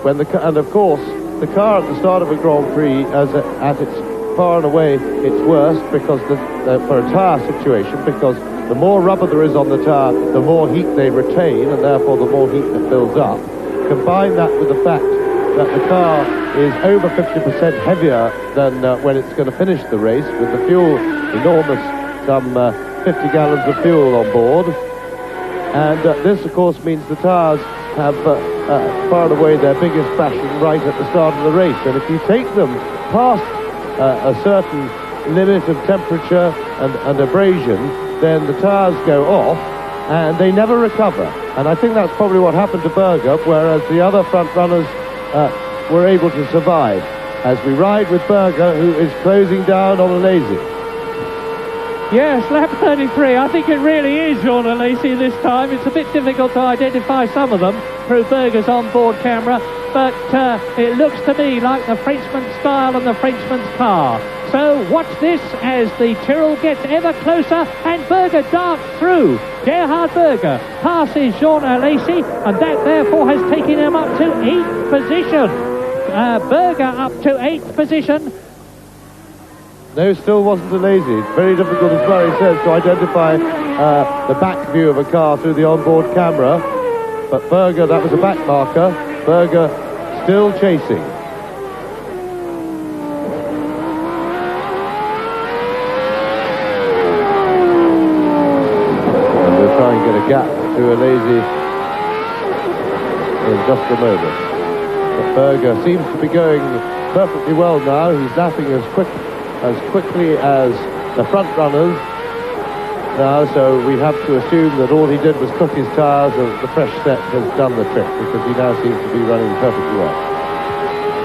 and of course the car at the start of a Grand Prix, at its far and away its worst, because for a tyre situation, because the more rubber there is on the tyre, the more heat they retain, and therefore the more heat that builds up. Combine that with the fact that the car is over 50% heavier than when it's going to finish the race, with the fuel enormous, some 50 gallons of fuel on board. And this, of course, means the tyres have far and away their biggest fashion right at the start of the race. And if you take them past a certain limit of temperature and abrasion, then the tyres go off and they never recover. And I think that's probably what happened to Berger, whereas the other front runners were able to survive. As we ride with Berger, who is closing down on a lazy. Yes, lap 33. I think it really is Jean Alesi this time. It's a bit difficult to identify some of them through Berger's onboard camera, but it looks to me like the Frenchman's style and the Frenchman's car. So watch this as the Tyrrell gets ever closer and Berger darts through. Gerhard Berger passes Jean Alesi, and that therefore has taken him up to 8th position. Berger up to 8th position. No, still wasn't a lazy. It's very difficult, as Barry says, to identify the back view of a car through the onboard camera. But Berger, that was a back marker. Berger still chasing. And we'll try and get a gap to a lazy in just a moment. But Berger seems to be going perfectly well now. He's lapping as quickly as the front runners now, so we have to assume that all he did was cook his tyres, and the fresh set has done the trick, because he now seems to be running perfectly well.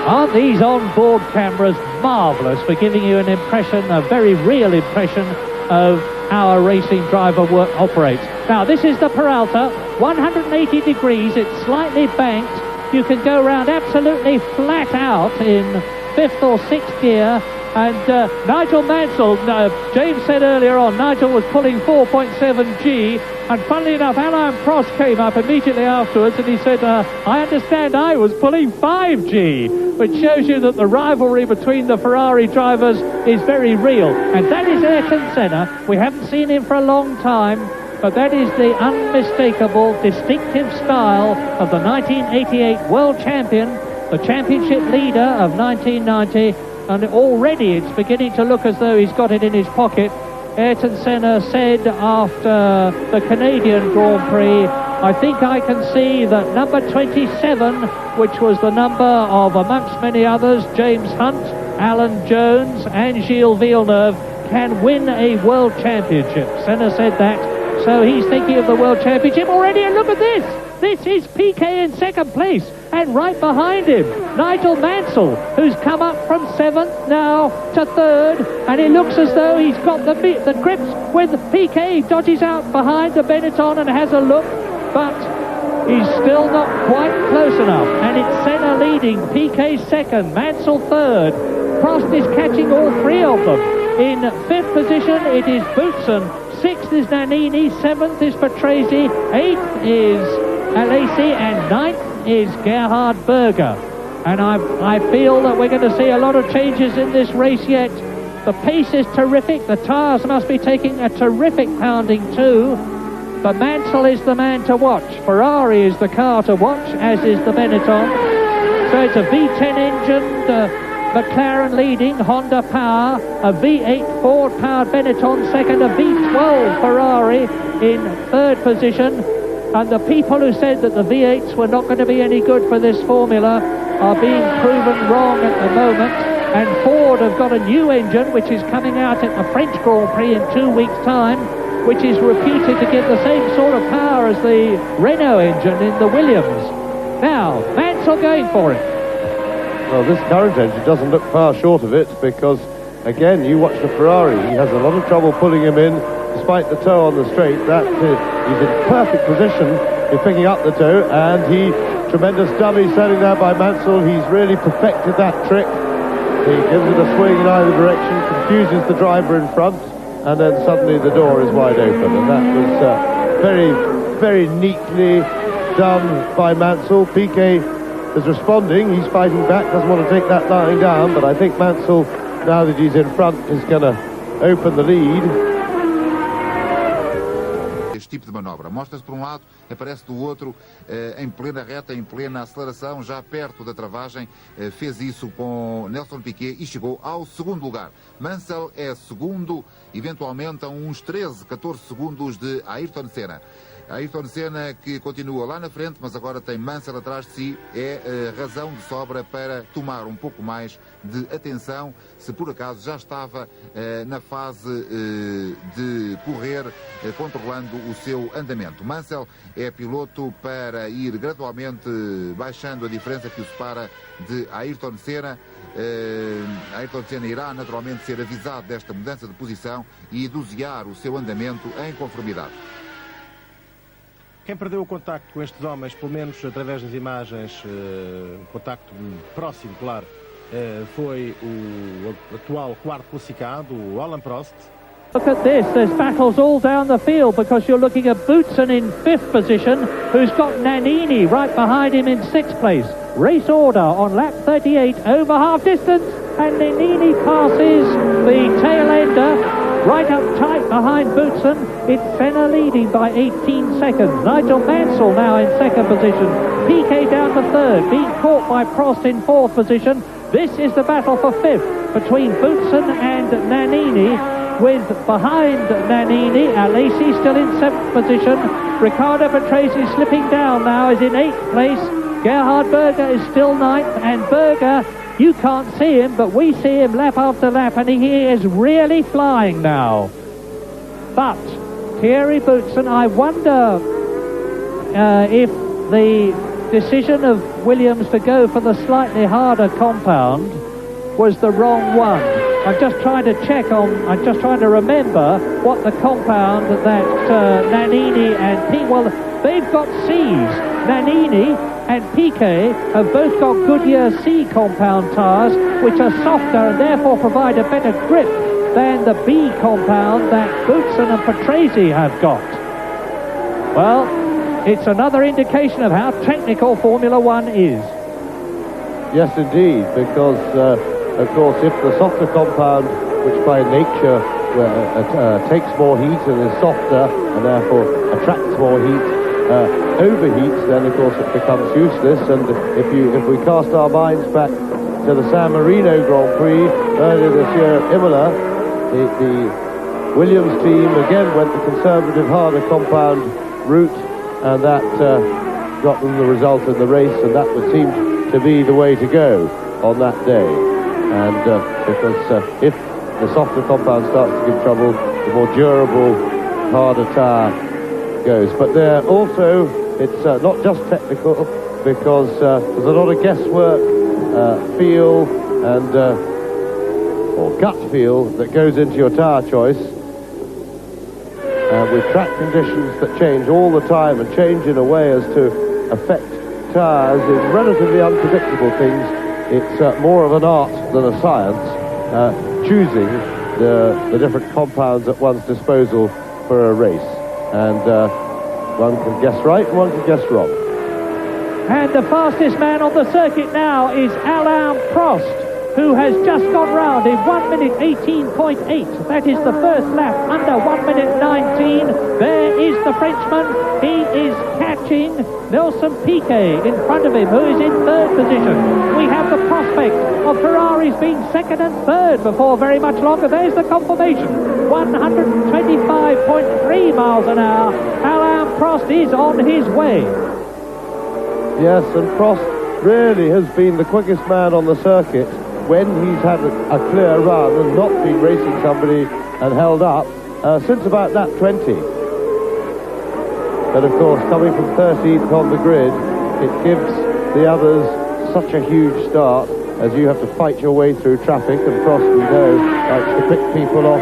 Aren't these on-board cameras marvellous for giving you an impression, a very real impression of how a racing driver operates? Now, this is the Peralta, 180 degrees, it's slightly banked. You can go around absolutely flat out in 5th or 6th gear. And Nigel Mansell, James said earlier on, Nigel was pulling 4.7 G, and funnily enough, Alain Prost came up immediately afterwards and he said, I understand I was pulling 5 G, which shows you that the rivalry between the Ferrari drivers is very real. And that is Ayrton Senna. We haven't seen him for a long time, but that is the unmistakable, distinctive style of the 1988 world champion, the championship leader of 1990. And already it's beginning to look as though he's got it in his pocket. Ayrton Senna said after the Canadian Grand Prix, I think I can see that number 27, which was the number of, amongst many others, James Hunt, Alan Jones and Gilles Villeneuve, can win a world championship. Senna said that, so he's thinking of the world championship already. And look at this! This is Piquet in second place, and right behind him, Nigel Mansell, who's come up from 7th now to 3rd, and it looks as though he's got the grips with Piquet. He dodges out behind the Benetton and has a look, but he's still not quite close enough, and it's Senna leading, Piquet 2nd, Mansell 3rd. Prost is catching all 3 of them. In 5th position, it is Boutsen, 6th is Nannini, 7th is Patrese, 8th is Alesi, and 9th is Gerhard Berger. And I feel that we're going to see a lot of changes in this race yet, The pace is terrific. The tyres must be taking a terrific pounding too. But Mansell is the man to watch. Ferrari is the car to watch, as is the Benetton. So it's a V10 engine, McLaren leading, Honda power, a V8 Ford-powered Benetton second, a V12 Ferrari in third position. And the people who said that the V8s were not going to be any good for this formula are being proven wrong at the moment. And Ford have got a new engine which is coming out at the French Grand Prix in 2 weeks' time, which is reputed to give the same sort of power as the Renault engine in the Williams. Now, Mansell going for it. Well, this current engine doesn't look far short of it because, again, you watch the Ferrari. He has a lot of trouble pulling him in despite the toe on the straight. He's in perfect position in picking up the toe, and tremendous dummy standing there by Mansell. He's really perfected that trick. He gives it a swing in either direction, confuses the driver in front, and then suddenly the door is wide open. And that was very, very neatly done by Mansell. Piquet is responding. He's fighting back, doesn't want to take that lying down, but I think Mansell, now that he's in front, is going to open the lead. Este tipo de manobra mostra-se por um lado, aparece do outro, em plena reta, em plena aceleração, já perto da travagem, fez isso com Nelson Piquet e chegou ao segundo lugar. Mansell é segundo, eventualmente a uns 13, 14 segundos de Ayrton Senna. Ayrton Senna, que continua lá na frente, mas agora tem Mansell atrás de si, é razão de sobra para tomar um pouco mais de atenção, se por acaso já estava na fase de correr, controlando o seu andamento. Mansell é piloto para ir gradualmente baixando a diferença que o separa de Ayrton Senna. Ayrton Senna irá naturalmente ser avisado desta mudança de posição e dosear o seu andamento em conformidade. Quem perdeu o contacto com estes homens, pelo menos através das imagens, contacto próximo, claro, foi o atual quarto classificado, o Alain Prost. Look at this, there's battles all down the field because you're looking at Boutsen in 5th position, who's got Nannini right behind him in 6th place. Race order on lap 38, over half distance, and Nannini passes the tail ender. Right up tight behind Boutsen, it's Senna leading by 18 seconds. Nigel Mansell now in 2nd position. Piquet down to 3rd, being caught by Prost in 4th position. This is the battle for 5th between Boutsen and Nannini, with behind Nannini, Alesi still in 7th position. Riccardo Patrese slipping down now, is in 8th place. Gerhard Berger is still 9th, and Berger, you can't see him, but we see him lap after lap, and he is really flying now. But Thierry Boutsen, I wonder if the decision of Williams to go for the slightly harder compound was the wrong one. I'm just trying to remember what the compound that Nannini and well, they've got C's. Nannini and Piquet have both got Goodyear C compound tyres, which are softer and therefore provide a better grip than the B compound that Boutsen and Patrese have got. Well, it's another indication of how technical Formula One is. Yes, indeed, because, of course, if the softer compound, which by nature takes more heat and is softer and therefore attracts more heat, overheats, then of course it becomes useless. And if we cast our minds back to the San Marino Grand Prix earlier this year at Imola, the Williams team again went the conservative, harder compound route, and that got them the result in the race, and that would seem to be the way to go on that day. And because if the softer compound starts to give trouble, the more durable, harder tyre goes. But there also, it's not just technical, because there's a lot of guesswork, feel and or gut feel that goes into your tyre choice. With track conditions that change all the time and change in a way as to affect tyres in relatively unpredictable things, it's more of an art than a science, choosing the different compounds at one's disposal for a race. And one can guess right, one can guess wrong. And the fastest man on the circuit now is Alain Prost, who has just gone round in 1 minute 18.8. That is the first lap under 1 minute 19. There is the Frenchman. He is catching Nelson Piquet in front of him, who is in third position. We have the prospect of Ferraris being second and third before very much longer. There's the confirmation. 125.3 miles an hour. Alain Prost is on his way. Yes, and Prost really has been the quickest man on the circuit when he's had a clear run and not been racing somebody and held up since about lap 20. But of course, coming from 13th on the grid, it gives the others such a huge start as you have to fight your way through traffic, and Prost, we know, likes to pick people off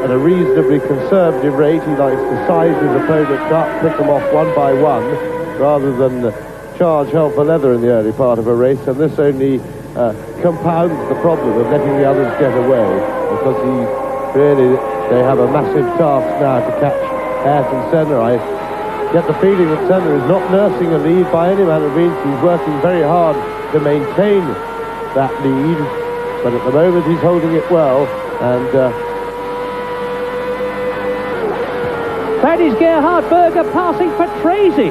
at a reasonably conservative rate. He likes to size his opponents up, pick them off one by one, rather than charge hell for leather in the early part of a race, and this only compounds the problem of letting the others get away, because they have a massive task now to catch Ayrton Senna. I get the feeling that Senna is not nursing a lead by any manner of means. He's working very hard to maintain that lead, but at the moment he's holding it well, and that is Gerhard Berger passing Patrese.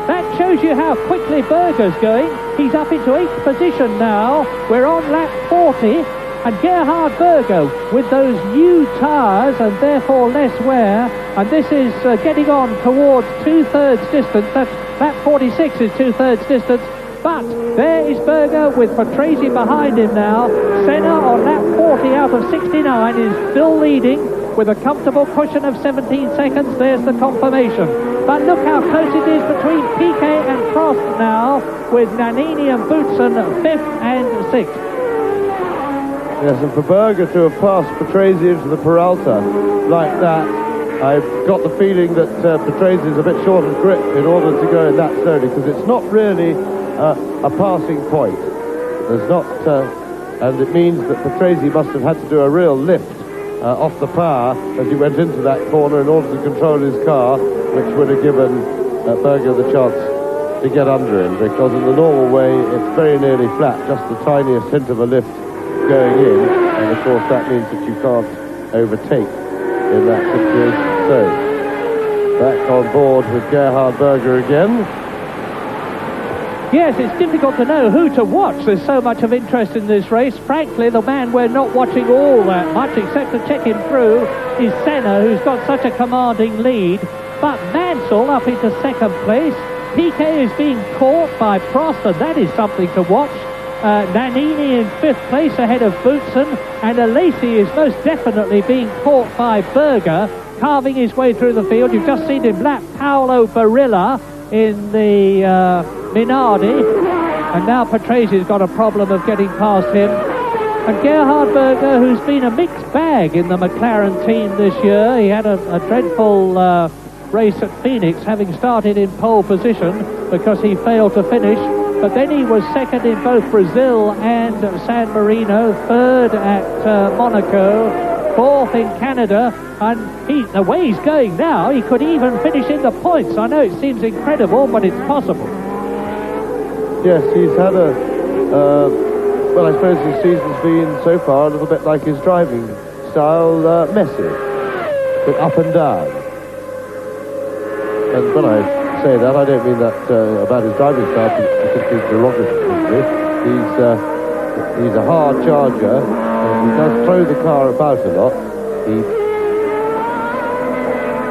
That shows you how quickly Berger's going. He's up into 8th position now. We're on lap 40, and Gerhard Berger with those new tyres and therefore less wear, and this is getting on towards 2/3 distance. That's lap 46 is 2/3 distance, but there is Berger with Patrese behind him now. Senna on lap 40 out of 69 is still leading with a comfortable cushion of 17 seconds. There's the confirmation. But look how close it is between Piquet and Prost now, with Nannini and Boutsen 5th and 6th. yes, and for Berger to have passed Patrese into the Peralta like that, I've got the feeling that Patrese is a bit short of grip in order to go in that slowly, because it's not really a passing point. There's not, and it means that Patrese must have had to do a real lift off the power as he went into that corner in order to control his car, which would have given Berger the chance to get under him, because in the normal way it's very nearly flat, just the tiniest hint of a lift going in, and of course that means that you can't overtake in that situation. So, back on board with Gerhard Berger again. Yes, it's difficult to know who to watch. There's so much of interest in this race. Frankly, the man we're not watching all that much, except to check him through, is Senna, who's got such a commanding lead. But Mansell up into 2nd place. Piquet is being caught by Prost, and that is something to watch. Nannini in 5th place ahead of Boutsen, and Alesi is most definitely being caught by Berger, carving his way through the field. You've just seen him lap Paolo Barilla in the Minardi, and now Patrese's got a problem of getting past him. And Gerhard Berger, who's been a mixed bag in the McLaren team this year. He had a dreadful race at Phoenix, having started in pole position because he failed to finish, but then he was second in both Brazil and San Marino, third at Monaco, fourth in Canada, and the way he's going now, he could even finish in the points. I know it seems incredible, but it's possible. Yes, he's had well, I suppose his season's been so far a little bit like his driving style, messy, a bit up and down. And when I say that, I don't mean that about his driving style particularly derogatively. He's a hard charger, and he does throw the car about a lot.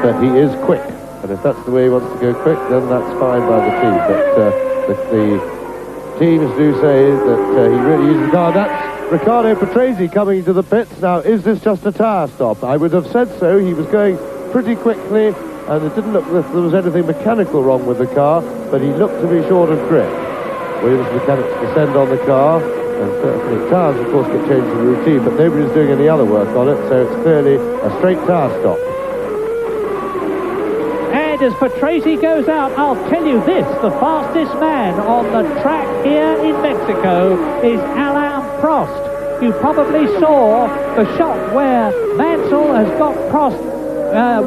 But he is quick, and if that's the way he wants to go quick, then that's fine by the team. But the teams do say that he really uses the car. That's Riccardo Patrese coming to the pits. Now, is this just a tyre stop? I would have said so. He was going pretty quickly, and it didn't look as if there was anything mechanical wrong with the car, but he looked to be short of grip. Williams mechanics descend on the car, and certainly tyres, of course, get changed in the routine, but nobody's doing any other work on it, so it's clearly a straight tyre stop. And as Patrese goes out, I'll tell you this, the fastest man on the track here in Mexico is Alain Prost. You probably saw the shot where Mansell has got Prost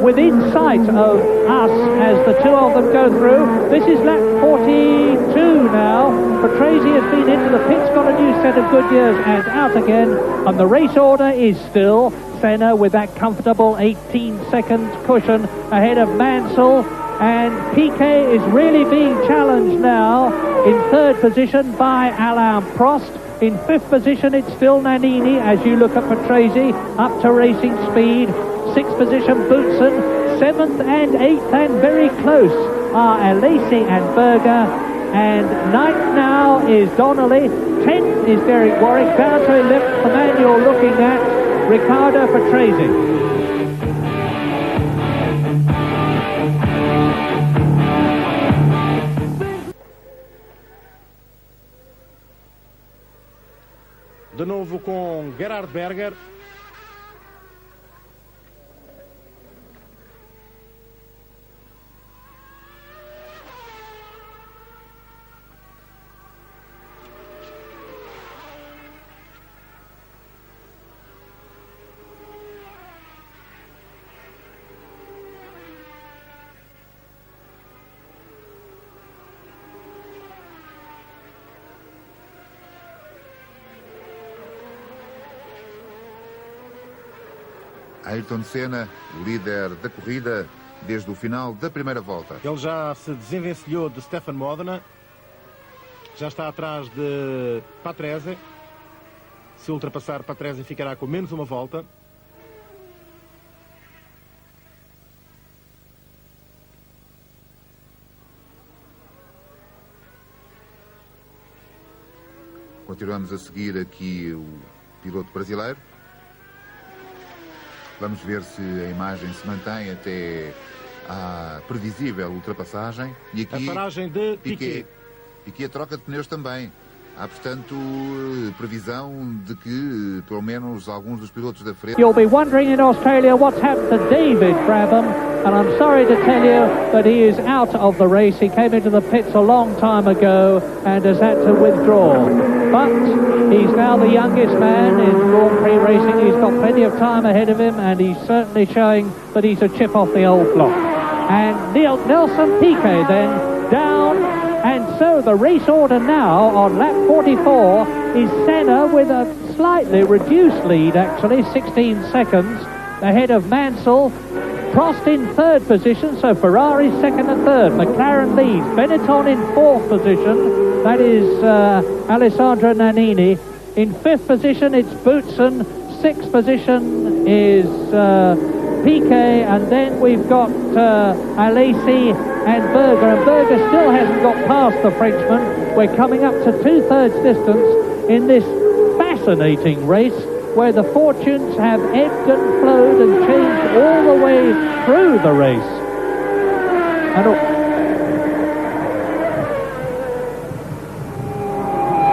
within sight of us as the two of them go through. This is lap 42 now. Patrese has been into the pits, got a new set of Goodyears and out again. And the race order is still Senna with that comfortable 18-second cushion ahead of Mansell. And Piquet is really being challenged now in third position by Alain Prost. In fifth position, it's still Nannini as you look at Patrese up to racing speed. Sixth position, Boutsen. Seventh and eighth and very close are Alesi and Berger. And ninth now is Donnelly. 10th is Derek Warwick. Down to 11th, the man you're looking at, Riccardo Patrese. De novo com Gerhard Berger. Ayrton Senna, líder da corrida desde o final da primeira volta. Ele já se desenvencilhou de Stefan Modena. Já está atrás de Patrese. Se ultrapassar Patrese ficará com menos uma volta. Continuamos a seguir aqui o piloto brasileiro. Vamos ver se a imagem se mantém até à previsível ultrapassagem. E aqui a paragem de Piquet. Piquet a troca de pneus também. Há, portanto, previsão de que, pelo menos, alguns dos pilotos da frente... You'll be wondering in Australia what's happened to David Brabham, and I'm sorry to tell you that he is out of the race. He came into the pits a long time ago and has had to withdraw. But he's now the youngest man in Grand Prix racing. He's got plenty of time ahead of him, and he's certainly showing that he's a chip off the old block. And Nelson Piquet then down. And so the race order now on lap 44 is Senna with a slightly reduced lead, actually, 16 seconds ahead of Mansell. Prost in third position, so Ferrari second and third. McLaren leads. Benetton in fourth position. That is Alessandro Nannini. In fifth position, it's Boutsen. Sixth position is Piquet, and then we've got Alesi and Berger. And Berger still hasn't got past the Frenchman. We're coming up to two-thirds distance in this fascinating race where the fortunes have ebbed and flowed and changed all the way through the race. And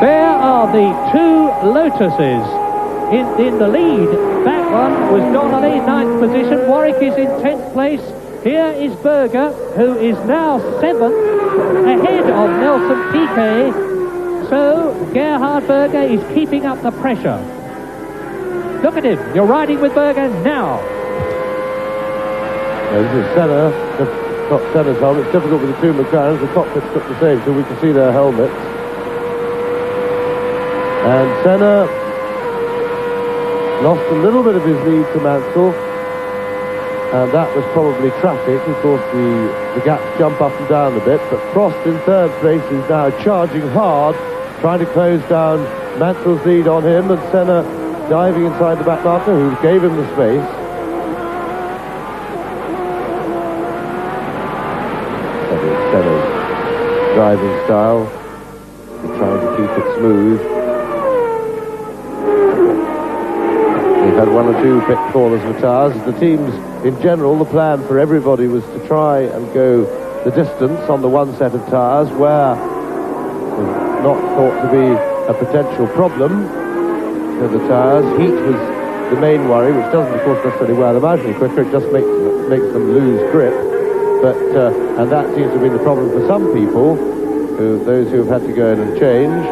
there are the two Lotuses in the lead. That one was Donnelly, 9th position. Warwick is in 10th place. Here is Berger, who is now 7th, ahead of Nelson Piquet. So Gerhard Berger is keeping up the pressure. Look at him. You're riding with Berger now. This is Senna. Got Senna's helmet. It's difficult with the two McLarens. The cockpits look the same, so we can see their helmets. And Senna lost a little bit of his lead to Mansell, and that was probably traffic. Of course, the gaps jump up and down a bit, but Prost in third place is now charging hard, trying to close down Mansell's lead on him, and Senna diving inside the back marker, who gave him the space. Senna's driving style, trying to keep it smooth. We've had one or two pit corners with tyres. The teams, in general, the plan for everybody was to try and go the distance on the one set of tyres where was not thought to be a potential problem for the tyres. Heat was the main worry, which doesn't, of course, necessarily wear them out any quicker. It just makes them lose grip. But and that seems to have been the problem for some people, those who have had to go in and change.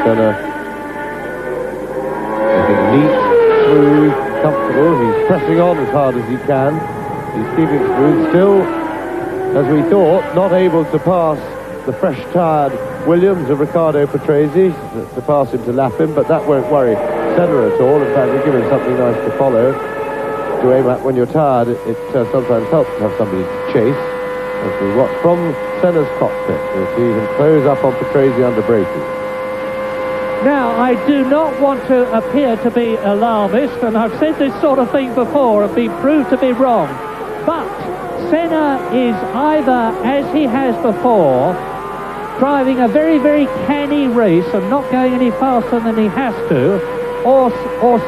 Senna neat, smooth, comfortable. He's pressing on as hard as he can. He's keeping smooth. Still, as we thought, not able to pass the fresh-tired Williams of Riccardo Patrese, to pass him to lap him, but that won't worry Senna at all. In fact, it'll give him something nice to follow, to aim at when you're tired. It sometimes helps to have somebody to chase. As we watch from Senna's cockpit, we'll see him close up on Patrese under braking. Now, I do not want to appear to be alarmist, and I've said this sort of thing before and been proved to be wrong, but Senna is either, as he has before, driving a very, very canny race and not going any faster than he has to, or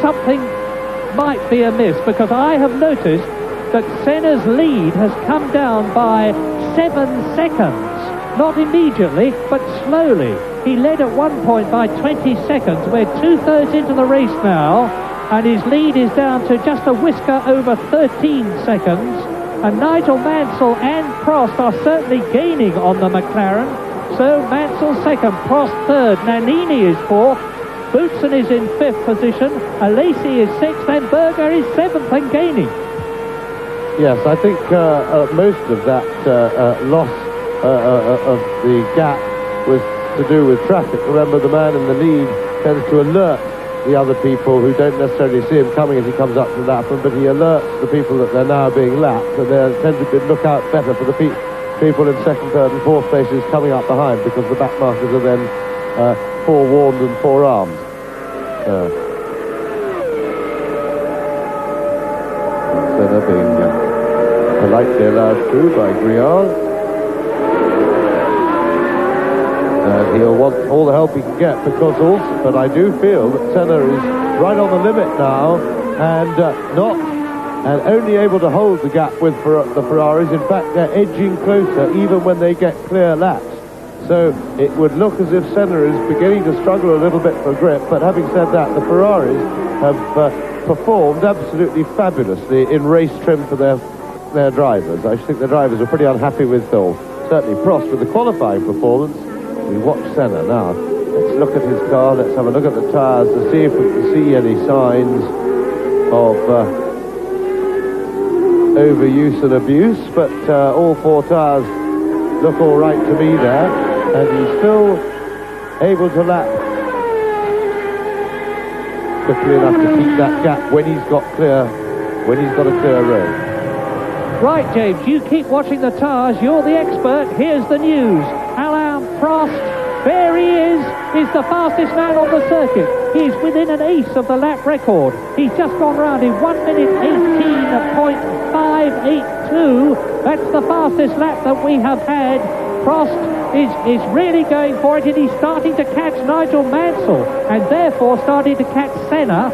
something might be amiss, because I have noticed that Senna's lead has come down by 7 seconds. Not immediately, but slowly. He led at one point by 20 seconds. We're 2/3 into the race now, and his lead is down to just a whisker over 13 seconds. And Nigel Mansell and Prost are certainly gaining on the McLaren. So Mansell second, Prost third, Nannini is fourth, Boutsen is in fifth position, Alesi is sixth, and Berger is seventh and gaining. Yes, I think most of that loss of the gap was to do with traffic. Remember, the man in the lead tends to alert the other people who don't necessarily see him coming as he comes up to lap them, but he alerts the people that they're now being lapped, and they tend to look out better for the people in second, third and fourth places coming up behind, because the back markers are then forewarned and forearmed. So they're being politely allowed through by Griard. And he'll want all the help he can get, because also, but I do feel that Senna is right on the limit now, and only able to hold the gap with the Ferraris. In fact, they're edging closer even when they get clear laps. So it would look as if Senna is beginning to struggle a little bit for grip, but having said that, the Ferraris have performed absolutely fabulously in race trim for their drivers. I think the drivers are pretty unhappy with certainly Prost with the qualifying performance. We watch Senna now. Let's look at his car. Let's have a look at the tyres to see if we can see any signs of overuse and abuse. But all four tyres look all right to me there, and he's still able to lap quickly enough to keep that gap when he's got a clear road. Right, James, you keep watching the tyres. You're the expert. Here's the news. Alain Prost, there he is. He's the fastest man on the circuit. He's within an ace of the lap record. He's just gone round in 1 minute 18.582. That's the fastest lap that we have had. Prost is really going for it, and he's starting to catch Nigel Mansell, and therefore starting to catch Senna.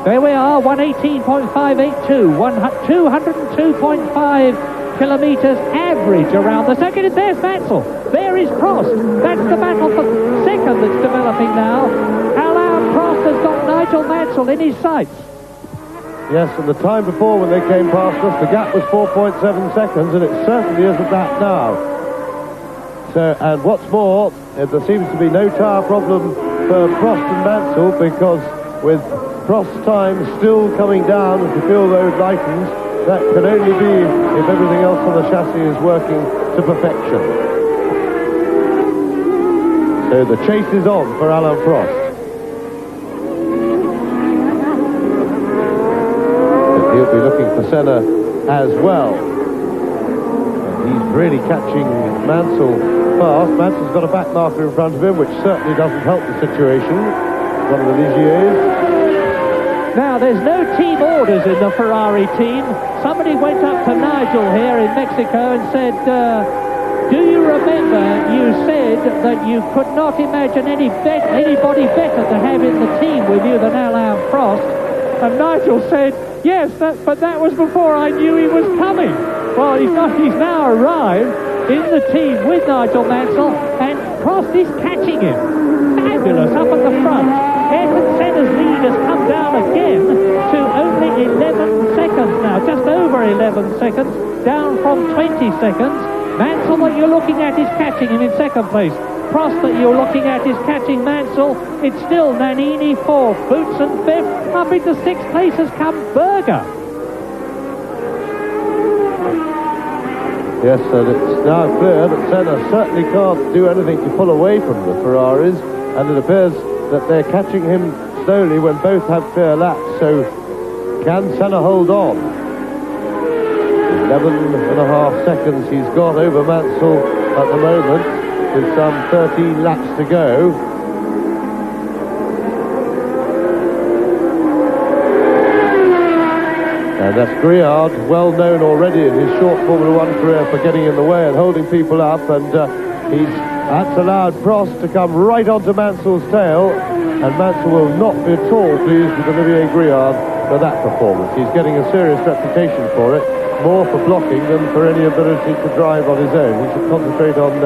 There we are, 118.582, 202.5 kilometres average around the circuit, and there's Mansell. There is Prost. That's the battle for second that's developing now. Alain Prost has got Nigel Mansell in his sights. Yes, and the time before when they came past us, the gap was 4.7 seconds, and it certainly isn't that now. So, and what's more, there seems to be no tyre problem for Prost and Mansell, because with Prost's time still coming down as the field load lightens, that can only be if everything else on the chassis is working to perfection. So the chase is on for Alain Prost. And he'll be looking for Senna as well. And he's really catching Mansell fast. Mansell's got a back marker in front of him, which certainly doesn't help the situation. One of the Ligiers. Now, there's no team orders in the Ferrari team. Somebody went up to Nigel here in Mexico and said, do you remember you said that you could not imagine anybody better to have in the team with you than Alain Prost? And Nigel said, yes, but that was before I knew he was coming. Well, he's now arrived in the team with Nigel Mansell, and Prost is catching him. Fabulous, up at the front. Ayrton Senna's lead has come down again to only 11 seconds now, just over 11 seconds, down from 20 seconds. Mansell, what you're looking at, is catching him in second place. Prost that you're looking at is catching Mansell. It's still Nannini fourth, Boutsen fifth. Up into sixth place has come Berger. Yes, and it's now clear that Senna certainly can't do anything to pull away from the Ferraris, and it appears that they're catching him slowly when both have fair laps. So can Senna hold on? 11.5 seconds he's got over Mansell at the moment, with some 13 laps to go. And that's Griard, well known already in his short Formula One career for getting in the way and holding people up, and that's allowed Prost to come right onto Mansell's tail, and Mansell will not be at all pleased with Olivier Griard for that performance. He's getting a serious reputation for it, more for blocking than for any ability to drive on his own. He should concentrate on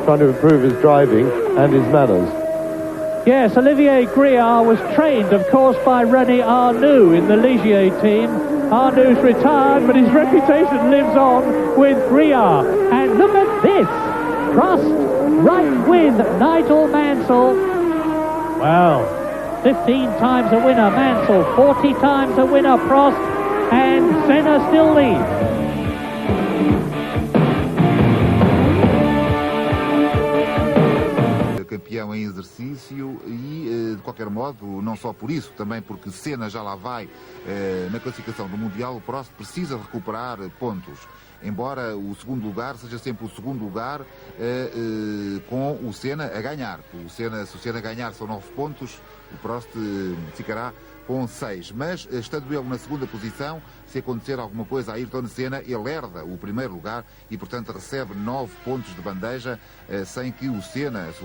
trying to improve his driving and his manners. Yes, Olivier Griard was trained, of course, by René Arnoux in the Ligier team. Arnoux retired, but his reputation lives on with Griard. And look at this! Prost right with Nigel Mansell. Well, 15 times a winner Mansell, 40 times a winner Prost, and Senna still leads. Campeão em exercício e, de qualquer modo, não só por isso, também porque Senna já lá vai na classificação do Mundial, o Prost precisa recuperar pontos. Embora o segundo lugar seja sempre o segundo lugar com o Senna a ganhar. Se o Senna ganhar são 9 pontos, o Prost ficará com 6. Mas, estando ele na segunda posição, se acontecer alguma coisa a Ayrton Senna, ele herda o primeiro lugar e, portanto, recebe 9 pontos de bandeja sem que o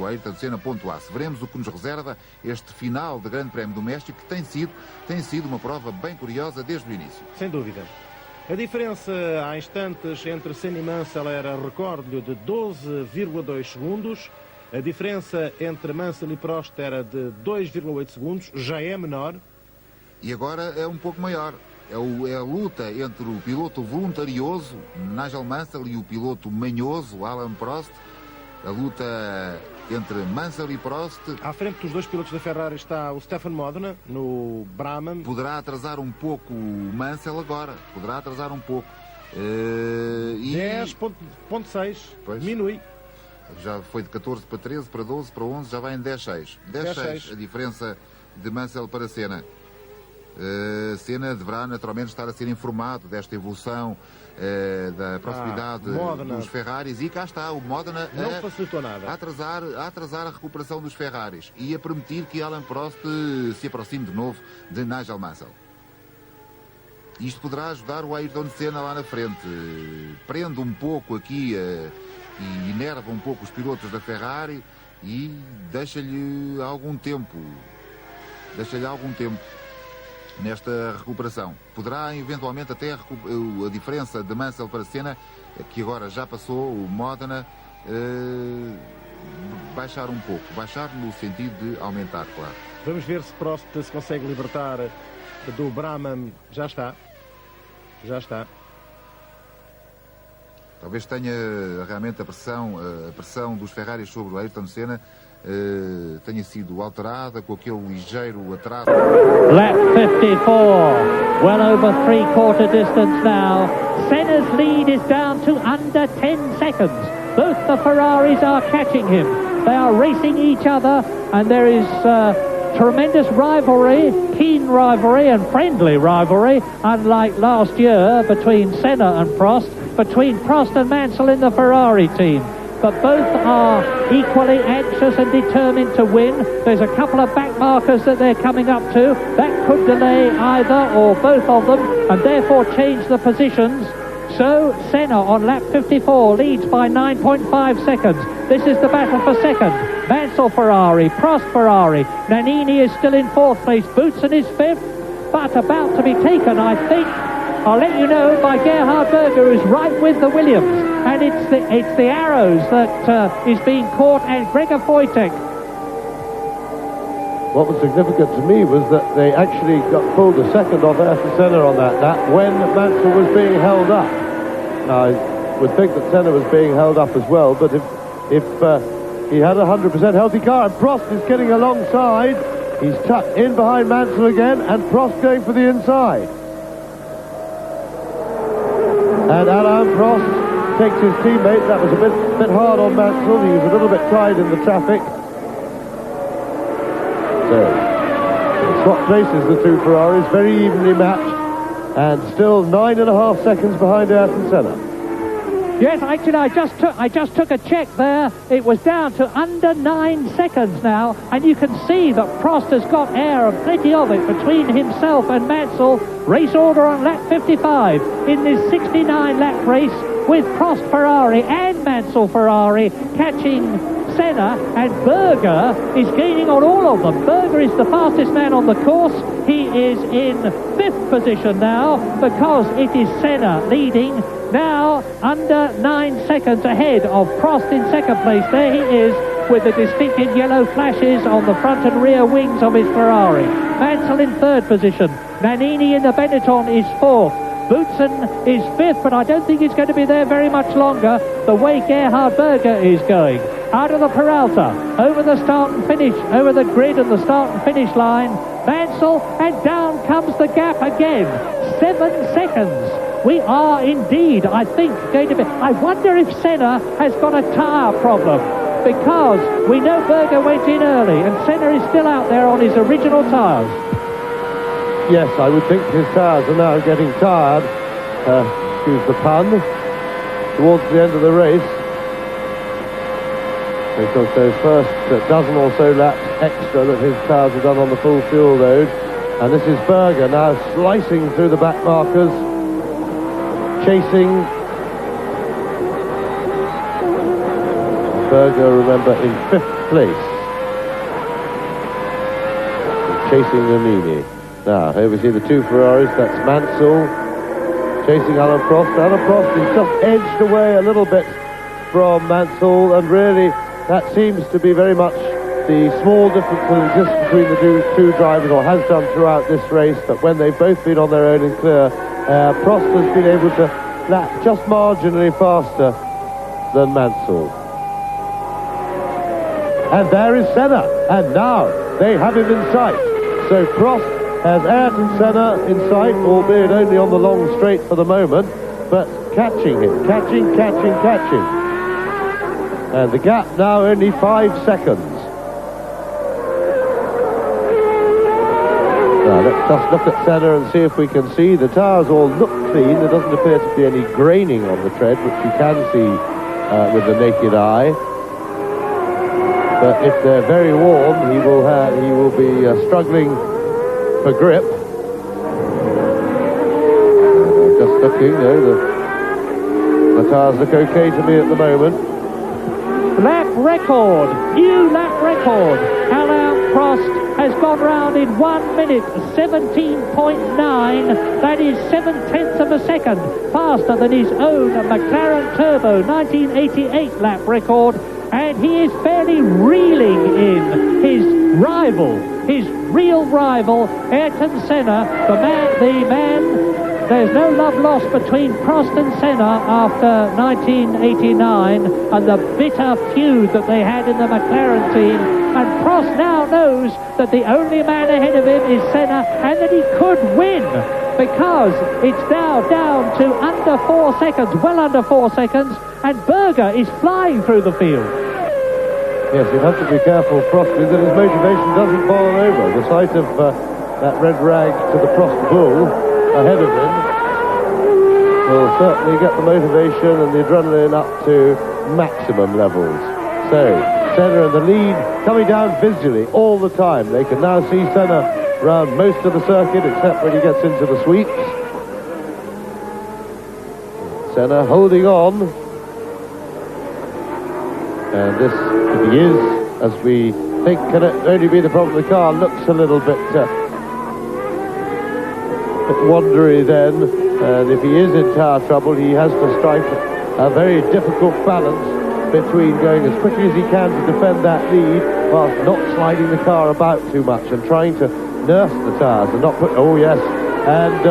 Ayrton Senna pontuasse. Veremos o que nos reserva este final de Grande Prémio do México, que tem sido uma prova bem curiosa desde o início. Sem dúvida. A diferença há instantes entre Senna e Mansell era, recordo-lhe, de 12,2 segundos. A diferença entre Mansell e Prost era de 2,8 segundos, já é menor. E agora é um pouco maior. É a luta entre o piloto voluntarioso, Nigel Mansell, e o piloto manhoso, Alain Prost. A luta entre Mansell e Prost. À frente dos dois pilotos da Ferrari está o Stefan Modena, no Brabham. Poderá atrasar um pouco o Mansell agora. Poderá atrasar um pouco. 10.6, diminui. Já foi de 14 para 13, para 12, para 11, já vai em 10.6. 10.6 a diferença de Mansell para Senna. Senna deverá naturalmente estar a ser informado desta evolução da proximidade dos Ferraris, e cá está o Modena a atrasar a recuperação dos Ferraris e a permitir que Alain Prost se aproxime de novo de Nigel Mansell. Isto poderá ajudar o Ayrton Senna lá na frente. Prende um pouco aqui e enerva um pouco os pilotos da Ferrari e deixa-lhe algum tempo nesta recuperação. Poderá eventualmente até a diferença de Mansell para Senna, que agora já passou o Modena, baixar um pouco, baixar no sentido de aumentar, claro. Vamos ver se Prost se consegue libertar do Brabham. Já está. Talvez tenha realmente a pressão dos Ferraris sobre o Ayrton Senna tenha sido alterada com aquele ligeiro atraso. Lap 54, well over three-quarter distance now. Senna's lead is down to under 10 seconds. Both the Ferraris are catching him. They are racing each other, and there is tremendous rivalry, keen rivalry and friendly rivalry, unlike last year between Senna and Prost, between Prost and Mansell in the Ferrari team. But both are equally anxious and determined to win. There's a couple of back markers that they're coming up to. That could delay either or both of them and therefore change the positions. So Senna on lap 54 leads by 9.5 seconds. This is the battle for second. Mansell Ferrari, Prost Ferrari. Nannini is still in fourth place. Boutsen is fifth, but about to be taken, I think. I'll let you know by Gerhard Berger, who's right with the Williams. And it's the Arrows that is being caught, and Gregor Wojtek. What was significant to me was that they actually pulled a second off Ayrton Senna on that lap when Mansell was being held up. Now, I would think that Senna was being held up as well, but if He had a 100% healthy car, and Prost is getting alongside. He's tucked in behind Mansell again, and Prost going for the inside. And Alain Prost takes his teammate. That was a bit hard on Mansell. He was a little bit tied in the traffic. So, swap places, the two Ferraris, very evenly matched, and still 9.5 seconds behind Ayrton Senna. Yes, actually, I just took a check there. It was down to under 9 seconds now, and you can see that Prost has got air, and plenty of it, between himself and Mansell. Race order on lap 55 in this 69-lap race, with Prost Ferrari and Mansell Ferrari catching Senna, and Berger is gaining on all of them. Berger is the fastest man on the course. He is in 5th position now, because it is Senna leading. Now under 9 seconds ahead of Prost in 2nd place. There he is, with the distinctive yellow flashes on the front and rear wings of his Ferrari. Mansell in 3rd position. Nannini in the Benetton is 4th. Boutsen is 5th, but I don't think he's going to be there very much longer, the way Gerhard Berger is going. Out of the Peralta, over the start and finish, over the grid and the start and finish line. Mansell, and down comes the gap again. 7 seconds. We are indeed, I think, going to be... I wonder if Senna has got a tyre problem, because we know Berger went in early, and Senna is still out there on his original tyres. Yes, I would think his tyres are now getting tired, excuse the pun, towards the end of the race. Because those first dozen or so laps extra that his tyres have done on the full fuel load. And this is Berger now slicing through the back markers, chasing. Berger, remember, in 5th place. Chasing Nannini. Now, here we see the two Ferraris. That's Mansell chasing Alain Prost. Alain Prost is just edged away a little bit from Mansell, and really that seems to be very much the small difference that exists between the two drivers, or has done throughout this race, that when they've both been on their own and clear, Prost has been able to lap just marginally faster than Mansell. And there is Senna, and now they have him in sight. So Prost has Ayrton Senna in sight, albeit only on the long straight for the moment, but catching him, catching. And the gap now only 5 seconds. Now let's just look at Senna and see if we can see. The tyres all look clean. There doesn't appear to be any graining on the tread, which you can see with the naked eye. But if they're very warm, he will be struggling for grip. Just looking, the tyres look okay to me at the moment. Lap record, new lap record. Alain Prost has gone round in 1 minute 17.9. That is 7/10 of a second faster than his own McLaren Turbo 1988 lap record, and he is fairly reeling in his rival, his real rival, Ayrton Senna, the man. There's no love lost between Prost and Senna after 1989 and the bitter feud that they had in the McLaren team. And Prost now knows that the only man ahead of him is Senna, and that he could win, because it's now down to under 4 seconds, well under 4 seconds, and Berger is flying through the field. Yes, you have to be careful, Prost, that his motivation doesn't fall over. The sight of that red rag to the Prost bull ahead of him will certainly get the motivation and the adrenaline up to maximum levels. So, Senna in the lead, coming down visually all the time. They can now see Senna around most of the circuit, except when he gets into the sweeps. Senna holding on. And this, if he is, as we think can only be the problem, the car looks a little bit wandery then, and if he is in tyre trouble, he has to strike a very difficult balance between going as quickly as he can to defend that lead whilst not sliding the car about too much and trying to nurse the tyres and not put... Oh yes, and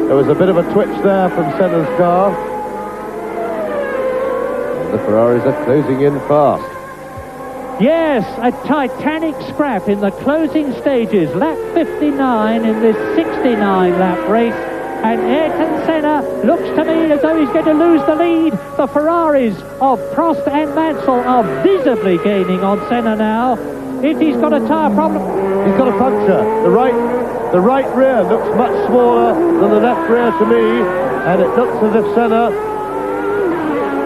there was a bit of a twitch there from Senna's car, and the Ferraris are closing in fast. Yes, a titanic scrap in the closing stages. Lap 59 in this 69-lap race. And Ayrton Senna looks to me as though he's going to lose the lead. The Ferraris of Prost and Mansell are visibly gaining on Senna now. If he's got a tyre problem... He's got a puncture. The right rear looks much smaller than the left rear to me, and it looks as if Senna...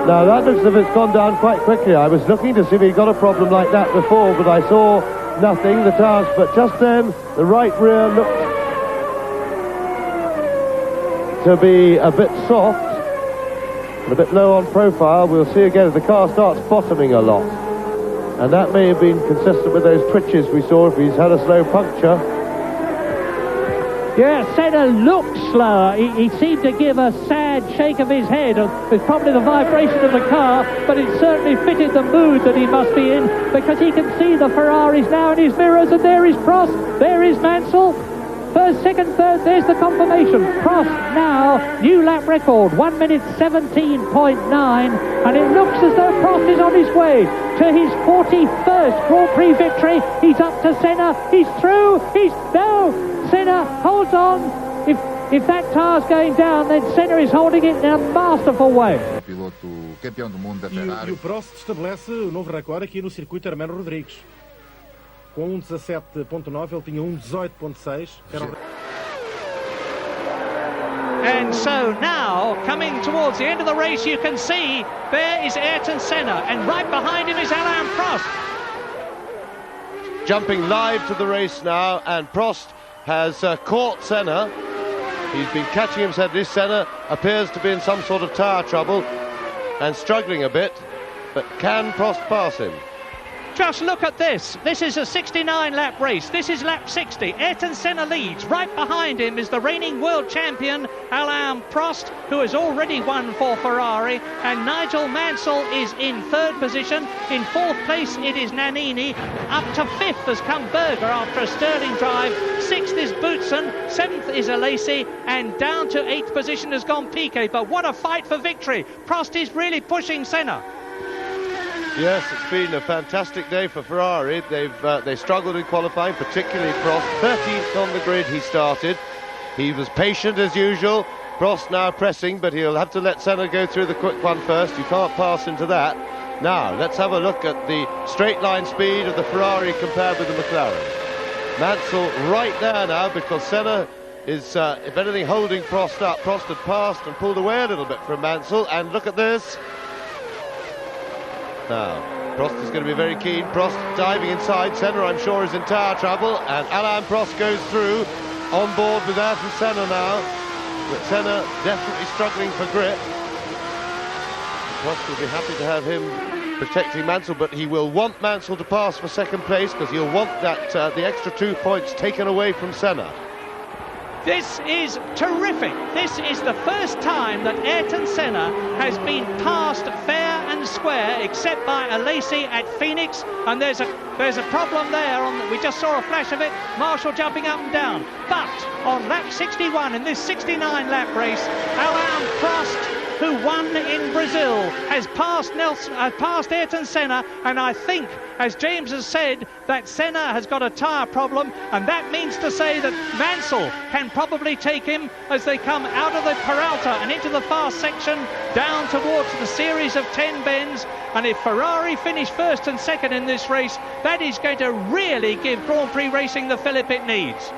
Now that looks as if it's gone down quite quickly. I was looking to see if he got a problem like that before, but I saw nothing, the tyres, but just then the right rear looked to be a bit soft and a bit low on profile. We'll see again if the car starts bottoming a lot, and that may have been consistent with those twitches we saw if he's had a slow puncture. Yeah, Senna looked slower. He seemed to give a sad shake of his head. It's probably the vibration of the car, but it certainly fitted the mood that he must be in, because he can see the Ferraris now in his mirrors, and there is Prost, there is Mansell. First, second, third, there's the confirmation. Prost now, new lap record, 1 minute 17.9, and it looks as though Prost is on his way to his 41st Grand Prix victory. He's up to Senna, he's through, Senna holds on. If that car's going down, then Senna is holding it in a masterful way. Piloto campeão do mundo da E Ferrari. o Prost estabelece o novo recorde aqui no circuito Hermanos Rodríguez. Com 17.9, ele tinha 18.6. And so now, coming towards the end of the race, you can see there is Ayrton Senna, and right behind him is Alain Prost. Jumping live to the race now, and Prost has caught Senna. He's been catching him steadily. Senna appears to be in some sort of tyre trouble and struggling a bit, but can Prost pass him? Just look at this. This is a 69-lap race. This is lap 60. Ayrton Senna leads. Right behind him is the reigning world champion, Alain Prost, who has already won for Ferrari. And Nigel Mansell is in third position. In fourth place, it is Nannini. Up to fifth has come Berger after a sterling drive. Sixth is Boutsen. Seventh is Alesi. And down to eighth position has gone Piquet. But what a fight for victory. Prost is really pushing Senna. Yes, it's been a fantastic day for Ferrari. They struggled in qualifying, particularly Prost. 13th on the grid he started. He was patient as usual. Prost now pressing, but he'll have to let Senna go through the quick one first. You can't pass into that. Now, let's have a look at the straight line speed of the Ferrari compared with the McLaren. Mansell right there now, because Senna is, if anything, holding Prost up. Prost had passed and pulled away a little bit from Mansell, and look at this. Now, Prost is going to be very keen. Prost diving inside. Senna, I'm sure, is in tyre trouble. And Alain Prost goes through on board with Ayrton Senna now. But Senna definitely struggling for grip. Prost will be happy to have him protecting Mansell, but he will want Mansell to pass for second place, because he'll want that the extra 2 points taken away from Senna. This is terrific. This is the first time that Ayrton Senna has been passed fair and square, except by Alesi at Phoenix. And there's a problem there. We just saw a flash of it. Marshall jumping up and down. But on lap 61 in this 69-lap race, Alain Prost, who won in Brazil, has passed Ayrton Senna, and I think, as James has said, that Senna has got a tyre problem, and that means to say that Mansell can probably take him as they come out of the Peralta and into the fast section down towards the series of 10 bends. And if Ferrari finish first and second in this race, that is going to really give Grand Prix racing the fillip it needs.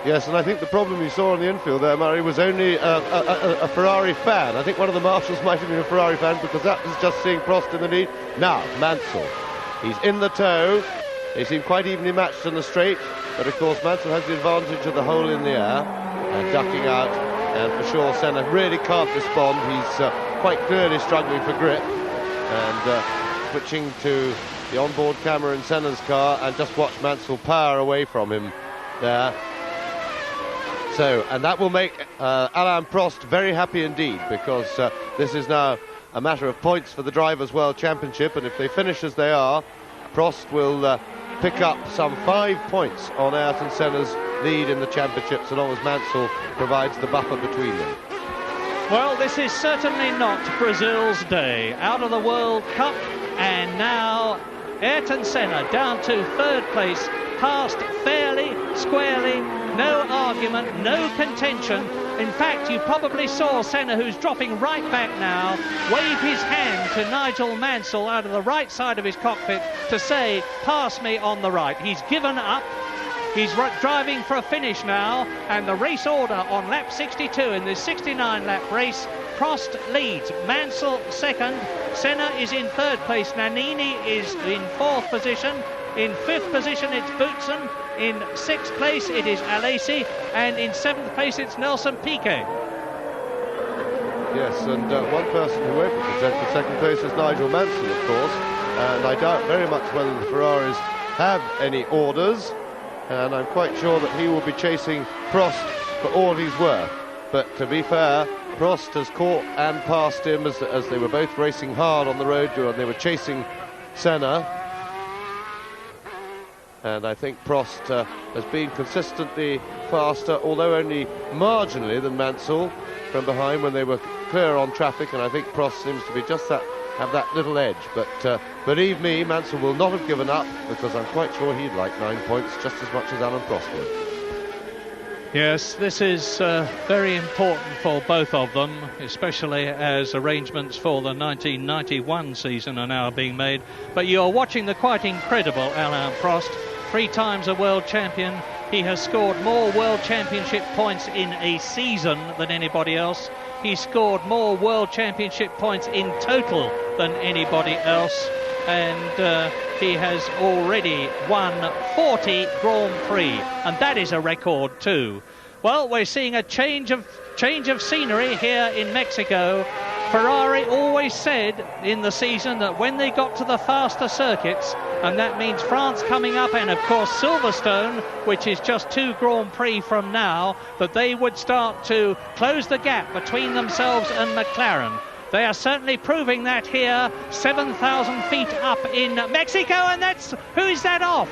Yes, and I think the problem you saw on the infield there, Murray, was only a Ferrari fan. I think one of the marshals might have been a Ferrari fan, because that was just seeing Prost in the lead. Now, Mansell. He's in the tow. They seem quite evenly matched in the straight, but of course Mansell has the advantage of the hole in the air and ducking out, and for sure Senna really can't respond. He's quite clearly struggling for grip, and switching to the onboard camera in Senna's car, and just watch Mansell power away from him there. So, and that will make Alain Prost very happy indeed, because this is now a matter of points for the Drivers' World Championship, and if they finish as they are, Prost will pick up some 5 points on Ayrton Senna's lead in the championship, so long as Mansell provides the buffer between them. Well, this is certainly not Brazil's day. Out of the World Cup, and now Ayrton Senna down to third place, passed fairly, squarely, no argument, no contention. In fact, you probably saw Senna, who's dropping right back now, wave his hand to Nigel Mansell out of the right side of his cockpit to say, pass me on the right. He's given up. He's driving for a finish now, and the race order on lap 62 in this 69-lap race. Prost leads, Mansell second, Senna is in third place, Nannini is in fourth position, in fifth position it's Boutsen, in sixth place it is Alesi, and in seventh place it's Nelson Piquet. Yes, and one person who won't be content for second place is Nigel Mansell, of course, and I doubt very much whether the Ferraris have any orders, and I'm quite sure that he will be chasing Prost for all he's worth. But to be fair, Prost has caught and passed him as they were both racing hard on the road, and they were chasing Senna. And I think Prost has been consistently faster, although only marginally, than Mansell from behind when they were clear on traffic, and I think Prost seems to be just have that little edge. But believe me, Mansell will not have given up, because I'm quite sure he'd like 9 points just as much as Alan Prost would. Yes, this is very important for both of them, especially as arrangements for the 1991 season are now being made. But you're watching the quite incredible Alain Prost, 3 times a world champion. He has scored more world championship points in a season than anybody else. He scored more world championship points in total than anybody else. And he has already won 40 Grand Prix, and that is a record too. Well, we're seeing a change of scenery here in Mexico. Ferrari always said in the season that when they got to the faster circuits, and that means France coming up, and of course Silverstone, which is just 2 Grand Prix from now, that they would start to close the gap between themselves and McLaren. They are certainly proving that here, 7,000 feet up in Mexico, and who is that off?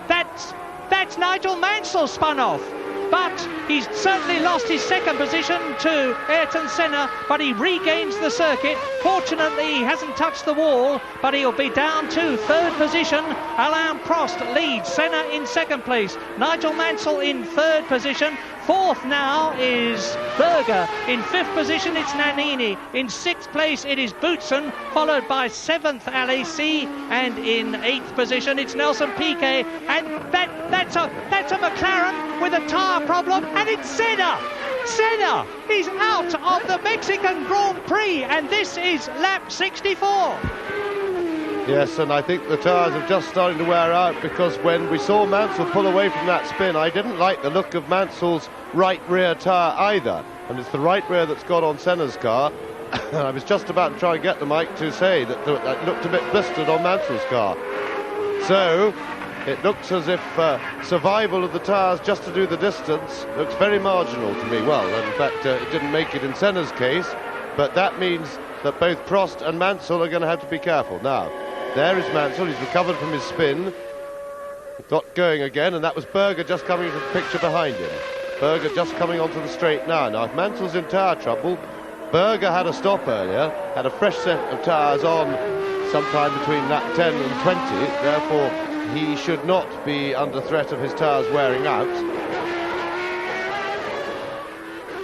That's Nigel Mansell spun off. But he's certainly lost his second position to Ayrton Senna, but he regains the circuit. Fortunately, he hasn't touched the wall, but he'll be down to third position. Alain Prost leads, Senna in second place, Nigel Mansell in third position. Fourth now is Berger. In fifth position, it's Nannini. In sixth place, it is Boutsen, followed by seventh Alesi, and in eighth position, it's Nelson Piquet. And that's a McLaren with a tyre problem, and it's Senna. Senna is out of the Mexican Grand Prix, and this is lap 64. Yes, and I think the tyres are just starting to wear out, because when we saw Mansell pull away from that spin, I didn't like the look of Mansell's right rear tyre either, and it's the right rear that's got on Senna's car. I was just about to try and get the mic to say that that looked a bit blistered on Mansell's car. So it looks as if survival of the tyres just to do the distance looks very marginal to me. Well, in fact, it didn't make it in Senna's case, but that means that both Prost and Mansell are going to have to be careful. Now, there is Mansell, he's recovered from his spin, got going again, and that was Berger just coming into the picture behind him. Berger just coming onto the straight now. Now, if Mansell's in tyre trouble, Berger had a stop earlier, had a fresh set of tyres on sometime between lap 10 and 20, therefore he should not be under threat of his tyres wearing out.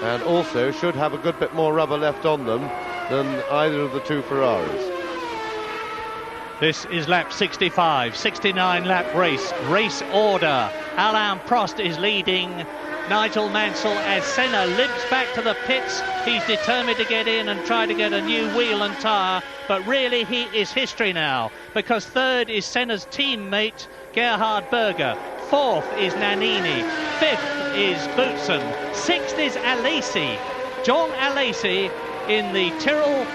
And also should have a good bit more rubber left on them than either of the two Ferraris. This is lap 65, 69-lap race order. Alain Prost is leading Nigel Mansell as Senna limps back to the pits. He's determined to get in and try to get a new wheel and tyre, but really he is history now, because third is Senna's teammate Gerhard Berger. Fourth is Nannini. Fifth is Boutsen. Sixth is Alesi. John Alesi in the Tyrrell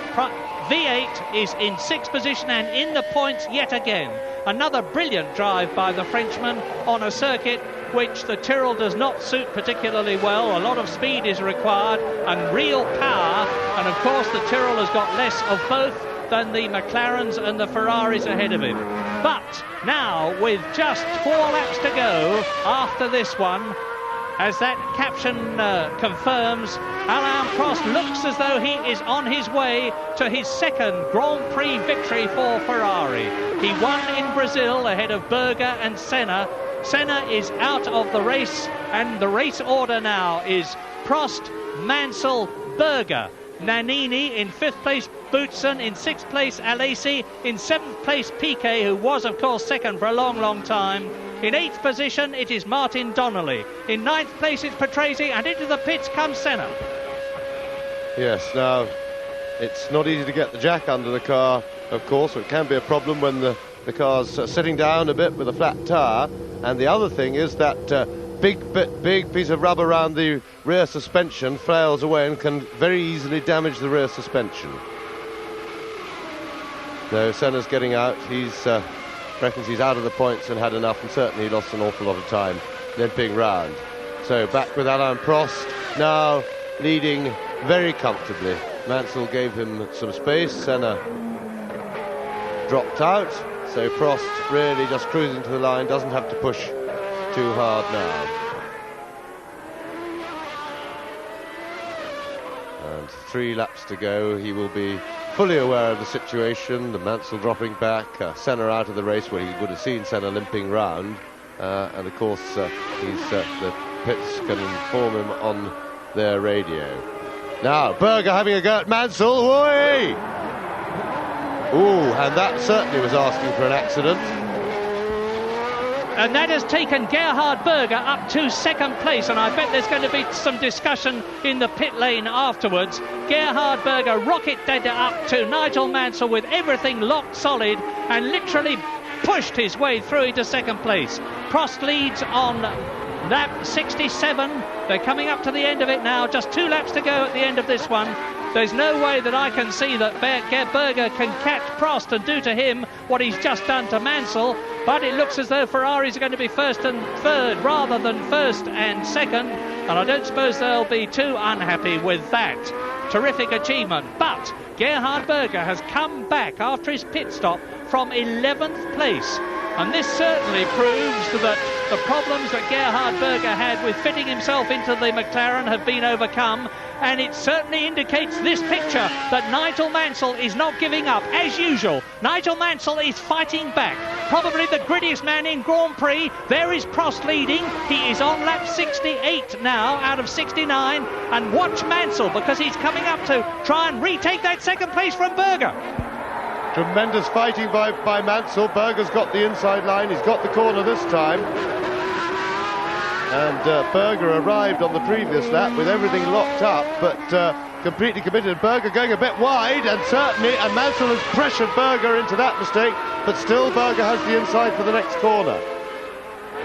V8 is in sixth position and in the points yet again. Another brilliant drive by the Frenchman on a circuit which the Tyrrell does not suit particularly well. A lot of speed is required and real power, and of course the Tyrrell has got less of both than the McLarens and the Ferraris ahead of him. But now, with just 4 laps to go after this one, as that caption confirms, Alain Prost looks as though he is on his way to his second Grand Prix victory for Ferrari. He won in Brazil ahead of Berger and Senna. Senna is out of the race, and the race order now is Prost, Mansell, Berger, Nannini in 5th place, Boutsen in 6th place, Alesi in 7th place, Piquet, who was of course second for a long time. In 8th position it is Martin Donnelly. In 9th place it's Patrese, and into the pits comes Senna. Yes, now it's not easy to get the jack under the car, of course. It can be a problem when the car's sitting down a bit with a flat tyre. And the other thing is that big piece of rubber around the rear suspension flails away and can very easily damage the rear suspension. No, Senna's getting out. He's reckons he's out of the points and had enough, and certainly lost an awful lot of time limping round. So back with Alain Prost, now leading very comfortably. Mansell gave him some space. Senna dropped out. So Prost really just cruising to the line, doesn't have to push too hard now. And 3 laps to go. He will be fully aware of the situation. The Mansell dropping back, Senna out of the race where he would have seen Senna limping round. And of course, the pits can inform him on their radio. Now, Berger having a go at Mansell. Oi! Ooh, and that certainly was asking for an accident. And that has taken Gerhard Berger up to 2nd place, and I bet there's going to be some discussion in the pit lane afterwards. Gerhard Berger rocket-dead up to Nigel Mansell with everything locked solid and literally pushed his way through into 2nd place. Prost leads on lap 67. They're coming up to the end of it now, just 2 laps to go at the end of this one. There's no way that I can see that Berger can catch Prost and do to him what he's just done to Mansell, but it looks as though Ferraris are going to be 1st and 3rd rather than 1st and 2nd, and I don't suppose they'll be too unhappy with that. Terrific achievement, but Gerhard Berger has come back after his pit stop from 11th place, and this certainly proves that the problems that Gerhard Berger had with fitting himself into the McLaren have been overcome, and it certainly indicates this picture that Nigel Mansell is not giving up. As usual, Nigel Mansell is fighting back. Probably the grittiest man in Grand Prix. There is Prost leading. He is on lap 68 now out of 69. And watch Mansell, because he's coming up to try and retake that 2nd place from Berger. Tremendous fighting by Mansell. Berger's got the inside line. He's got the corner this time. And Berger arrived on the previous lap with everything locked up, but completely committed. Berger going a bit wide, and Mansell has pressured Berger into that mistake, but still Berger has the inside for the next corner.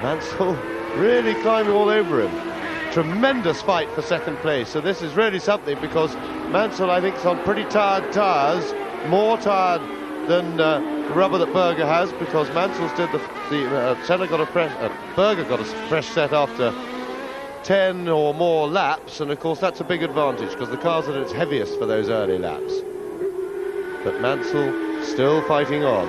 Mansell really climbing all over him. Tremendous fight for 2nd place, so this is really something, because Mansell, I think, is on pretty tired tyres, more tired than the rubber that Berger has, because Mansell's did Berger got a fresh set after 10 or more laps, and of course that's a big advantage because the car's at its heaviest for those early laps. But Mansell still fighting on.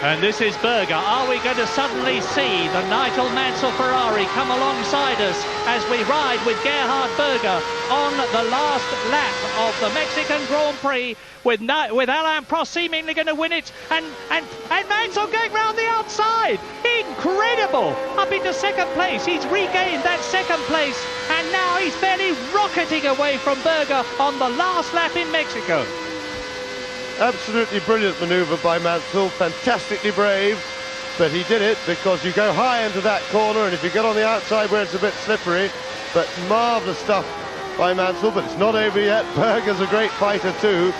And this is Berger. Are we going to suddenly see the Nigel Mansell Ferrari come alongside us as we ride with Gerhard Berger on the last lap of the Mexican Grand Prix, with Alain Prost seemingly going to win it, and Mansell going round the outside? Incredible! Up into 2nd place. He's regained that 2nd place, and now he's fairly rocketing away from Berger on the last lap in Mexico. Absolutely brilliant manoeuvre by Mansell, fantastically brave, but he did it because you go high into that corner, and if you get on the outside where it's a bit slippery, but marvellous stuff by Mansell. But it's not over yet. Berger's a great fighter too,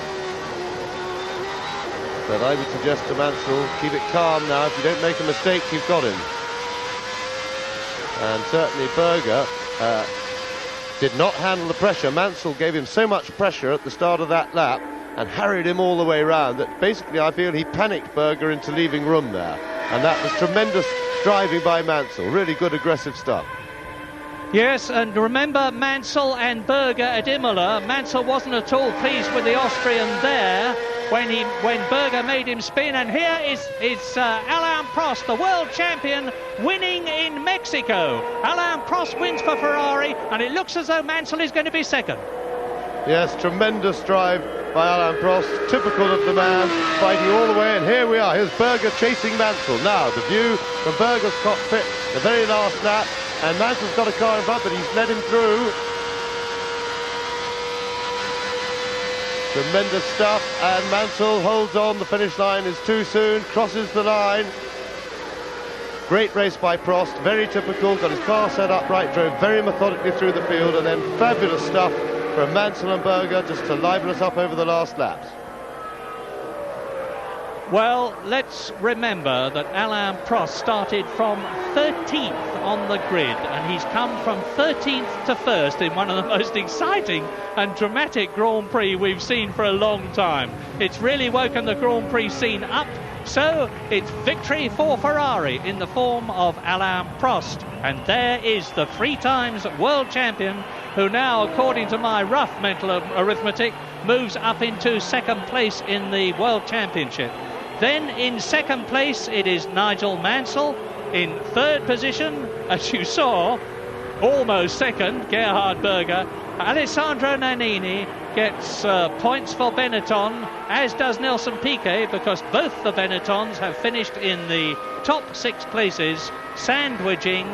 but I would suggest to Mansell, keep it calm now. If you don't make a mistake, you've got him. And certainly Berger did not handle the pressure. Mansell gave him so much pressure at the start of that lap and harried him all the way round that basically I feel he panicked Berger into leaving room there. And that was tremendous driving by Mansell. Really good aggressive stuff. Yes, and remember Mansell and Berger at Imola. Mansell wasn't at all pleased with the Austrian there, when Berger made him spin. And here is Alain Prost, the world champion, winning in Mexico. Alain Prost wins for Ferrari, and it looks as though Mansell is going to be second. Yes, tremendous drive by Alain Prost, typical of the man, fighting all the way, and here we are, here's Berger chasing Mansell. Now, the view from Berger's cockpit, the very last lap, and Mansell's got a car in front, but he's led him through. Tremendous stuff, and Mansell holds on. The finish line is too soon, crosses the line. Great race by Prost, very typical, got his car set up right, drove very methodically through the field, and then fabulous stuff from Mansell and Berger just to liven us up over the last laps. Well, let's remember that Alain Prost started from 13th on the grid, and he's come from 13th to 1st in one of the most exciting and dramatic Grand Prix we've seen for a long time. It's really woken the Grand Prix scene up, so it's victory for Ferrari in the form of Alain Prost. And there is the 3 times world champion, who now, according to my rough mental arithmetic, moves up into second place in the World Championship. Then in second place it is Nigel Mansell. In third position, as you saw, almost second, Gerhard Berger. Alessandro Nannini gets points for Benetton, as does Nelson Piquet, because both the Benettons have finished in the top 6 places, sandwiching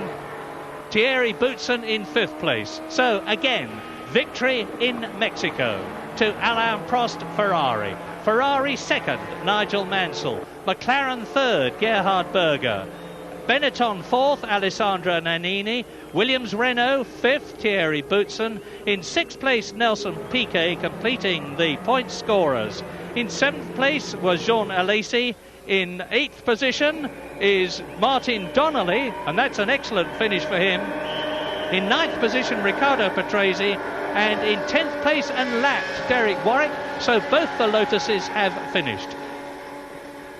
Thierry Boutsen in 5th place. So again, victory in Mexico to Alain Prost, Ferrari. Ferrari second, Nigel Mansell. McLaren third, Gerhard Berger. Benetton fourth, Alessandro Nannini. Williams Renault fifth, Thierry Boutsen. In 6th place, Nelson Piquet, completing the point scorers. In 7th place was Jean Alesi. In 8th position is Martin Donnelly, and that's an excellent finish for him. In 9th position, Riccardo Patrese, and in 10th place and lapped, Derek Warwick. So both the Lotuses have finished.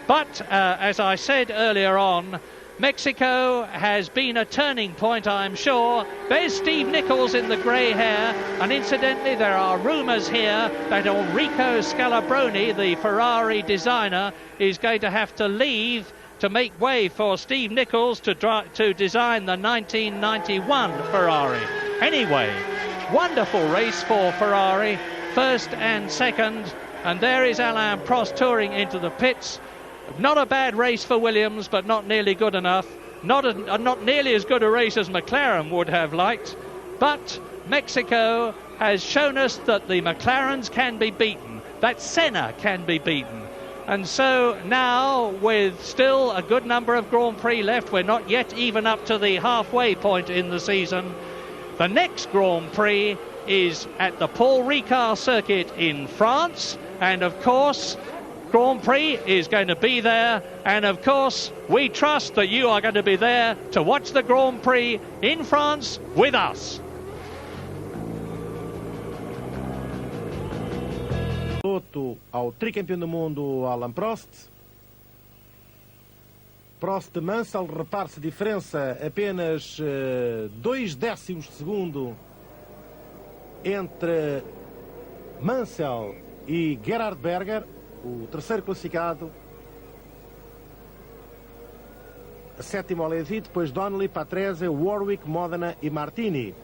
But as I said earlier on, Mexico has been a turning point, I'm sure. There's Steve Nichols in the grey hair, and incidentally there are rumours here that Enrico Scalabroni, the Ferrari designer, is going to have to leave to make way for Steve Nichols to design the 1991 Ferrari. Anyway, wonderful race for Ferrari, first and second, and there is Alain Prost touring into the pits. Not a bad race for Williams, but not nearly good enough. Not nearly as good a race as McLaren would have liked. But Mexico has shown us that the McLarens can be beaten, that Senna can be beaten. And so now, with still a good number of Grand Prix left, we're not yet even up to the halfway point in the season. The next Grand Prix is at the Paul Ricard circuit in France, and of course Grand Prix is going to be there, and of course we trust that you are going to be there to watch the Grand Prix in France with us. Piloto ao tricampeão do mundo Alain Prost. Prost Mansell, repare-se diferença apenas 2 décimos de segundo entre Mansell e Gerhard Berger, o terceiro classificado. A 7ª Alesi, depois Donnelly, Patrese, Warwick, Modena e Martini.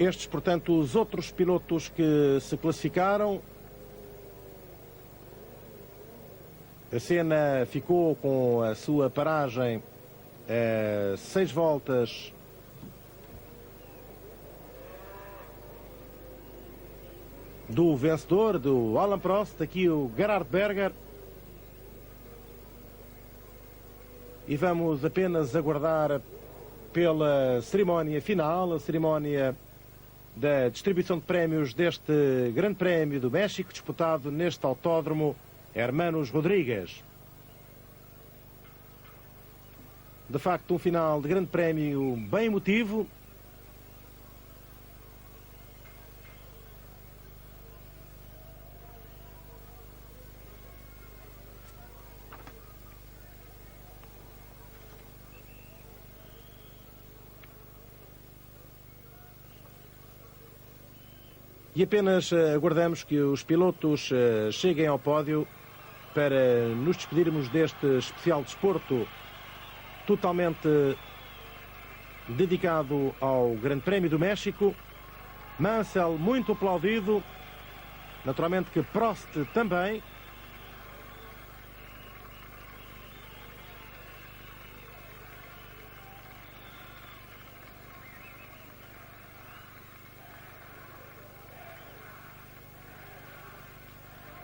Estes, portanto, os outros pilotos que se classificaram. A Senna ficou com a sua paragem 6 voltas do vencedor, do Alain Prost. Aqui o Gerhard Berger. E vamos apenas aguardar pela cerimónia final, a cerimónia da distribuição de prémios deste Grande Prémio do México, disputado neste autódromo Hermanos Rodríguez. De facto, um final de Grande Prémio bem emotivo. E apenas aguardamos que os pilotos cheguem ao pódio para nos despedirmos deste especial desporto totalmente dedicado ao Grande Prémio do México. Mansell muito aplaudido, naturalmente que Prost também.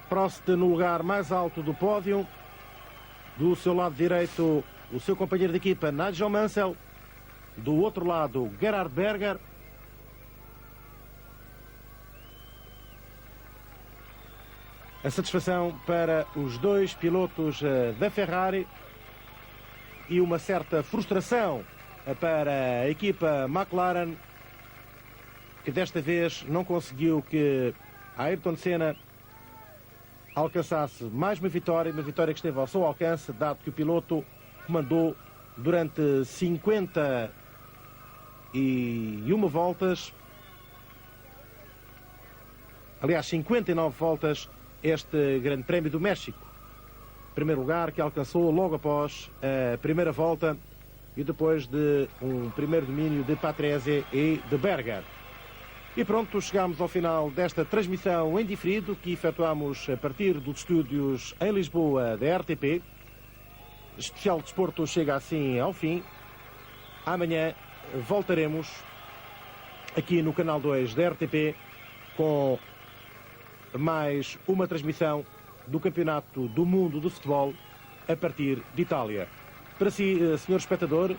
Prost no lugar mais alto do pódio. Do seu lado direito, o seu companheiro de equipa, Nigel Mansell. Do outro lado, Gerhard Berger. A satisfação para os dois pilotos da Ferrari e uma certa frustração para a equipa McLaren, que desta vez não conseguiu que Ayrton Senna alcançasse mais uma vitória que esteve ao seu alcance, dado que o piloto comandou durante 51 voltas, aliás 59 voltas, este Grande Prémio do México. Primeiro lugar que alcançou logo após a primeira volta e depois de um primeiro domínio de Patrese e de Berger. E pronto, chegamos ao final desta transmissão em diferido que efetuamos a partir dos estúdios em Lisboa da RTP. Especial Desporto chega assim ao fim. Amanhã voltaremos aqui no canal 2 da RTP com mais uma transmissão do Campeonato do Mundo de Futebol a partir de Itália. Para si, senhor espectador,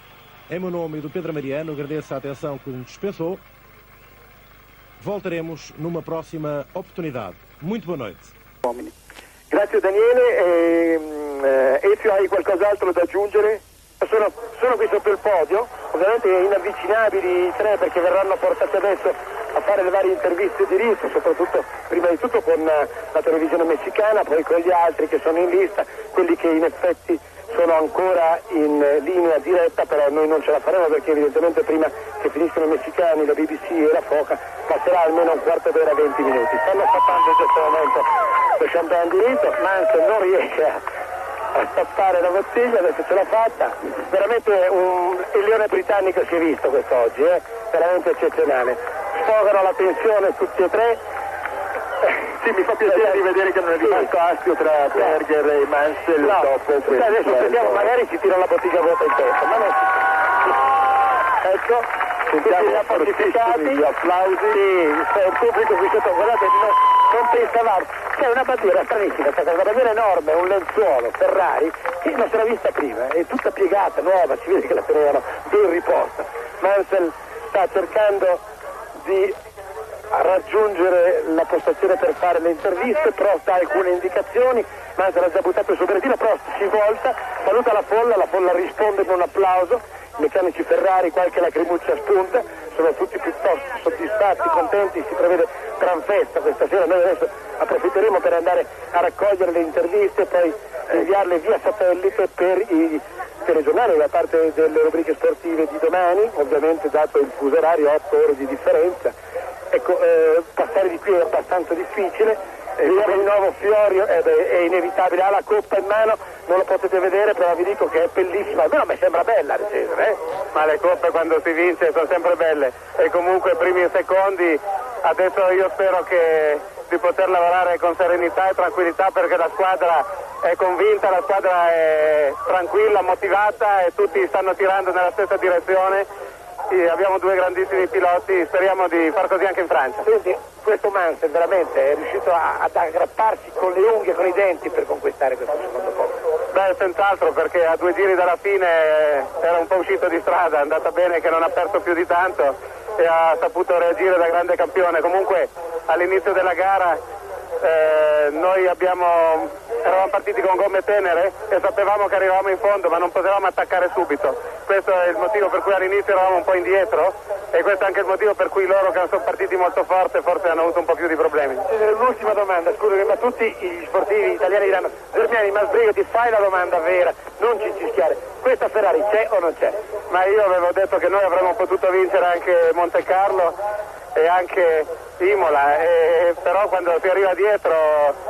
em meu nome e do Pedro Mariano, agradeço a atenção que nos dispensou. Voltaremos numa prossima oportunidade. Muito boa noite. Grazie Daniele, Ezio, hai qualcos'altro da aggiungere? Sono qui sotto il podio, ovviamente inavvicinabili i tre perché verranno portati adesso a fare le varie interviste di rischio, soprattutto prima di tutto con la televisione messicana, poi con gli altri che sono in lista, quelli che in effetti sono ancora in linea diretta, però noi non ce la faremo perché evidentemente prima che finiscono i messicani, la BBC e la Foca, passerà almeno un quarto d'ora, 20 minuti. Stanno fattando in questo momento lo champagne di rito, Mansell non riesce a stappare la bottiglia, adesso ce l'ha fatta. Veramente il leone britannico si è visto quest'oggi, veramente eccezionale. Sfogano la tensione tutti e tre. Sì, mi fa piacere di vedere che non è rimasto astio tra Berger e Mansell dopo questo. Adesso sentiamo, magari si tira la bottiglia vuota in testa, ma non si... Ecco, sentiamo gli applauditi, gli applausi. Sì, c'è un pubblico qui sotto, guardate, non pensavamo. C'è una bandiera stranissima, questa cosa, una bandiera enorme, un lenzuolo, Ferrari, che non si era vista prima, è tutta piegata, nuova, si vede che la tenevano ben riposta. Mansell sta cercando di raggiungere la postazione per fare le interviste, Prost ha alcune indicazioni, Mansell ha già buttato il suo berrettino, Prost si volta, saluta la folla risponde con un applauso, i meccanici Ferrari qualche lacrimuccia spunta, sono tutti piuttosto soddisfatti, contenti, si prevede gran festa questa sera, noi adesso approfitteremo per andare a raccogliere le interviste e poi inviarle via satellite per i telegiornali da parte delle rubriche sportive di domani, ovviamente dato il fuso orario, 8 ore di differenza. Ecco, passare di qui è abbastanza difficile, vedere di nuovo Fiorio è inevitabile, ha la coppa in mano, non lo potete vedere, però vi dico che è bellissima, almeno a me sembra bella, Cesare, ma le coppe quando si vince sono sempre belle, e comunque primi e secondi, adesso io spero di poter lavorare con serenità e tranquillità perché la squadra è convinta, la squadra è tranquilla, motivata e tutti stanno tirando nella stessa direzione. Abbiamo due grandissimi piloti, speriamo di far così anche in Francia. Senti, questo Mansell veramente è riuscito ad aggrapparsi con le unghie, con i denti per conquistare questo secondo posto. Beh, senz'altro, perché a 2 giri dalla fine era un po' uscito di strada, è andata bene che non ha perso più di tanto e ha saputo reagire da grande campione. Comunque all'inizio della gara noi eravamo partiti con gomme tenere e sapevamo che arrivavamo in fondo, ma non potevamo attaccare subito. Questo è il motivo per cui all'inizio eravamo un po' indietro e questo è anche il motivo per cui loro, che non sono partiti molto forte, forse hanno avuto un po' più di problemi. L'ultima domanda, scusami, ma tutti gli sportivi italiani diranno: Germiani, ma sbrigati, fai la domanda vera, non ci cischiare. Questa Ferrari c'è o non c'è? Ma io avevo detto che noi avremmo potuto vincere anche Monte Carlo e anche Imola, però quando si arriva dietro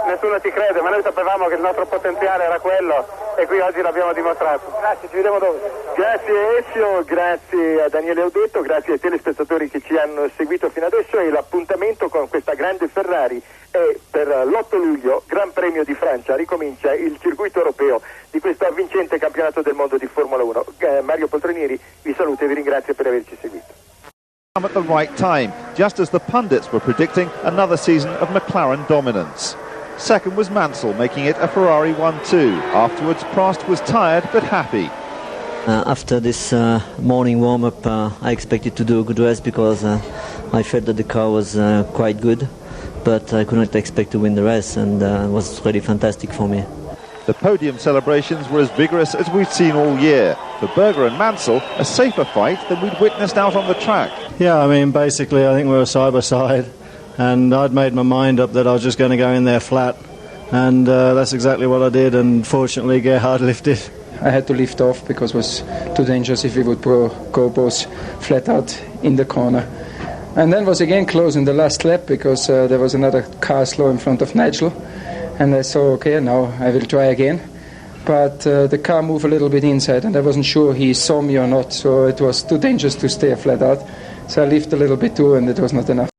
nessuno ti crede, ma noi sapevamo che il nostro potenziale era quello e qui oggi l'abbiamo dimostrato. Grazie, ci vediamo dopo. Grazie Ezio, grazie a Daniele Audetto, grazie ai telespettatori che ci hanno seguito fino adesso, e l'appuntamento con questa grande Ferrari è per l'8 luglio, Gran Premio di Francia, ricomincia il circuito europeo di questo avvincente campionato del mondo di Formula 1. Mario Poltronieri vi saluta e vi ringrazio per averci seguito. At the right time, just as the pundits were predicting another season of McLaren dominance. Second was Mansell, making it a Ferrari 1-2. Afterwards, Prost was tired but happy. After this morning warm-up, I expected to do a good race because I felt that the car was quite good, but I could not expect to win the race, and it was really fantastic for me. The podium celebrations were as vigorous as we've seen all year. For Berger and Mansell, a safer fight than we'd witnessed out on the track. Yeah, I mean, basically, I think we were side by side, and I'd made my mind up that I was just going to go in there flat, and that's exactly what I did, and fortunately Gerhard lifted. I had to lift off because it was too dangerous if we would go both flat out in the corner. And then was again close in the last lap because there was another car slow in front of Nigel. And I saw, okay, now I will try again. But the car moved a little bit inside, and I wasn't sure he saw me or not, so it was too dangerous to stay flat out. So I lifted a little bit too, and it was not enough.